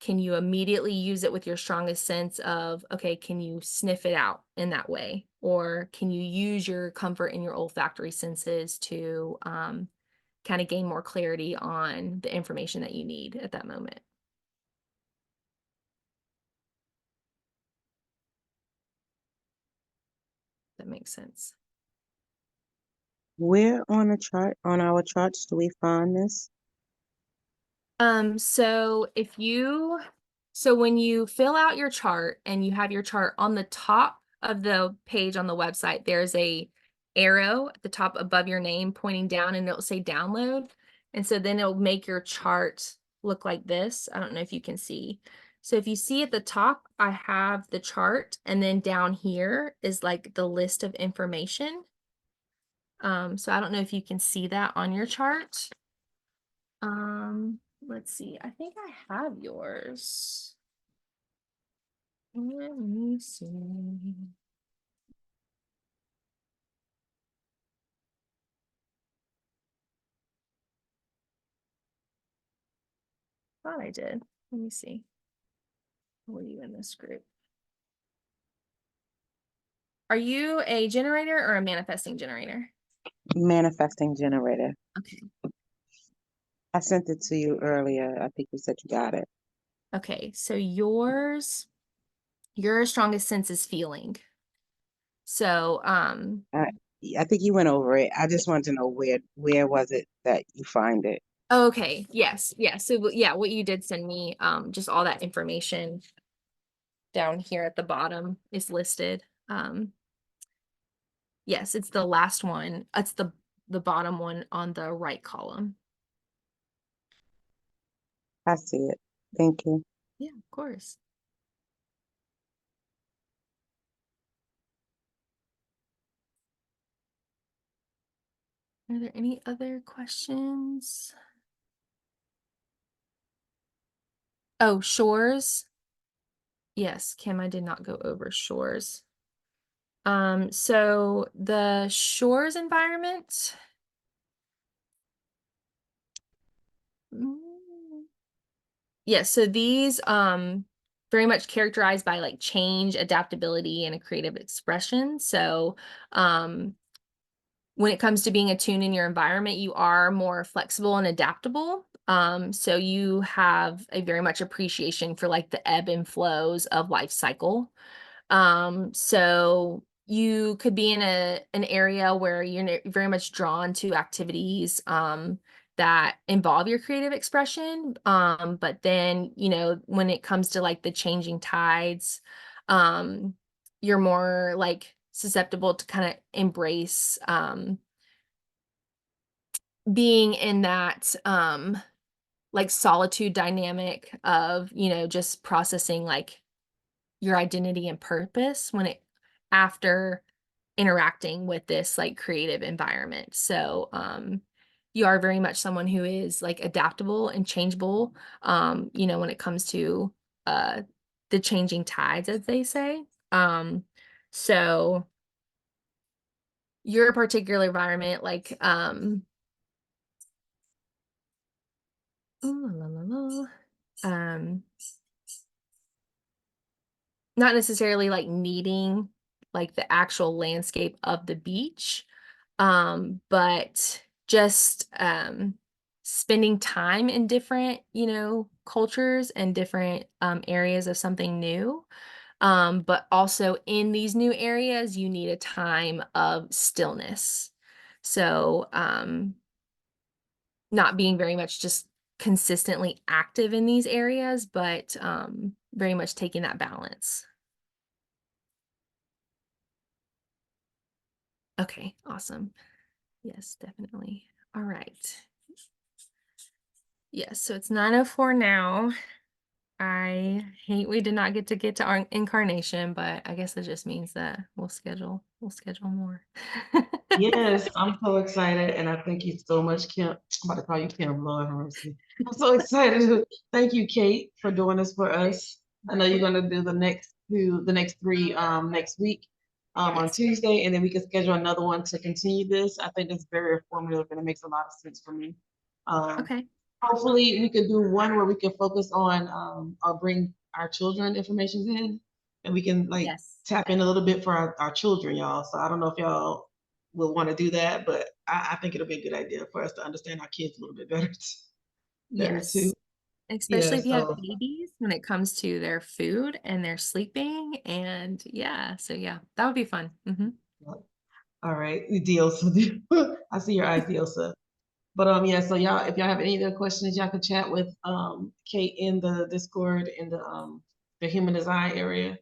Speaker 2: Can you immediately use it with your strongest sense of, okay, can you sniff it out in that way? Or can you use your comfort in your olfactory senses to kind of gain more clarity on the information that you need at that moment? That makes sense.
Speaker 7: Where on our charts do we find this?
Speaker 2: So when you fill out your chart and you have your chart on the top of the page on the website, there's a arrow at the top above your name pointing down, and it'll say download. And so then it'll make your chart look like this. I don't know if you can see. So if you see at the top, I have the chart, and then down here is like the list of information. So I don't know if you can see that on your chart. Let's see. I think I have yours. Let me see. Thought I did. Let me see. Were you in this group? Are you a generator or a manifesting generator?
Speaker 7: Manifesting generator.
Speaker 2: Okay.
Speaker 7: I sent it to you earlier. I think you said you got it.
Speaker 2: Okay. So your strongest sense is feeling. So,
Speaker 7: I think you went over it. I just wanted to know where was it that you find it?
Speaker 2: okay. Yes. Yeah. So yeah, what you did send me, just all that information down here at the bottom is listed. Yes, it's the last one. It's the bottom one on the right column.
Speaker 7: I see it. Thank you.
Speaker 2: Yeah, of course. Are there any other questions? Oh, shores. Yes, Kim, I did not go over shores. So the shores environment. Yes, so these very much characterized by like change, adaptability, and a creative expression. So when it comes to being attuned in your environment, you are more flexible and adaptable. So you have a very much appreciation for like the ebb and flows of life cycle. So you could be in an area where you're very much drawn to activities that involve your creative expression. But then, you know, when it comes to like the changing tides, you're more like susceptible to kind of embrace being in that like solitude dynamic of, you know, just processing like your identity and purpose after interacting with this like creative environment. So you are very much someone who is like adaptable and changeable, you know, when it comes to the changing tides, as they say. So your particular environment, like not necessarily like needing like the actual landscape of the beach, but just spending time in different, you know, cultures and different areas of something new. But also in these new areas, you need a time of stillness. So not being very much just consistently active in these areas, but very much taking that balance. Okay, awesome. Yes, definitely. All right. Yes, so it's 9:04 now. I hate we did not get to our incarnation, but I guess it just means that we'll schedule more.
Speaker 1: Yes, I'm so excited, and I thank you so much, Kim. I'm about to call you Kim, Lord have mercy. I'm so excited. Thank you, Kate, for doing this for us. I know you're gonna do the next three next week on Tuesday, and then we can schedule another one to continue this. I think it's very informative and it makes a lot of sense for me.
Speaker 2: Okay.
Speaker 1: Hopefully we could do one where we can focus on or bring our children information in, and we can like
Speaker 2: Yes.
Speaker 1: tap in a little bit for our children, y'all. So I don't know if y'all will want to do that, but I think it'll be a good idea for us to understand our kids a little bit better, better
Speaker 2: Yes.
Speaker 1: too.
Speaker 2: Especially
Speaker 1: Yeah,
Speaker 2: if you have
Speaker 1: so
Speaker 2: babies when it comes to their food and their sleeping. And yeah, so yeah, that would be fun.
Speaker 1: all right, Diosa. I see your eyes, Diosa. But yeah, so y'all, if y'all have any other questions, y'all can chat with Kate in the Discord in the human design area.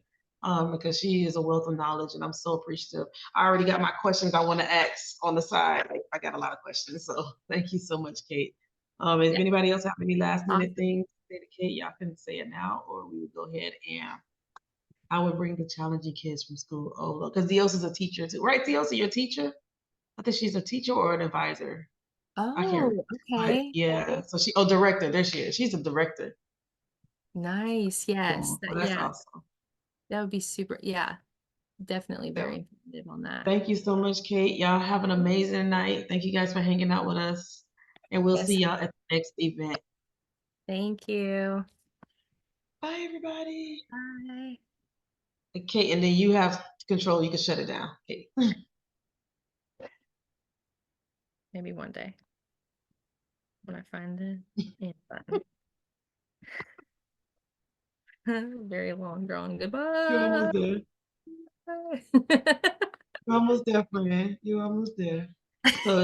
Speaker 1: Because she is a wealth of knowledge and I'm so appreciative. I already got my questions I want to ask on the side. I got a lot of questions. So thank you so much, Kate. If
Speaker 2: Yeah.
Speaker 1: anybody else have any last minute
Speaker 2: Awesome.
Speaker 1: things to dedicate, y'all can say it now, or we would go ahead and I would bring the challenging kids from school over because Dios is a teacher too, right? Dios, your teacher? I think she's a teacher or an advisor. I can't.
Speaker 2: Oh,
Speaker 1: Right.
Speaker 2: okay.
Speaker 1: Yeah. So director. There she is. She's a director.
Speaker 2: Nice. Yes.
Speaker 1: So,
Speaker 2: That,
Speaker 1: that's
Speaker 2: yeah,
Speaker 1: awesome.
Speaker 2: that would be super. Yeah, definitely
Speaker 1: Yeah.
Speaker 2: very informative on that.
Speaker 1: Thank you so much, Kate. Y'all have an amazing night. Thank you guys for hanging out with us. And we'll
Speaker 2: Yes.
Speaker 1: see y'all at the next event.
Speaker 2: Thank you.
Speaker 1: Bye, everybody.
Speaker 2: Bye.
Speaker 1: Kate, and then you have control. You can shut it down, Kate.
Speaker 2: Maybe one day when I find the end button. Very long drawn goodbye.
Speaker 1: You're almost there. You're almost there, friend. You're almost there. So it's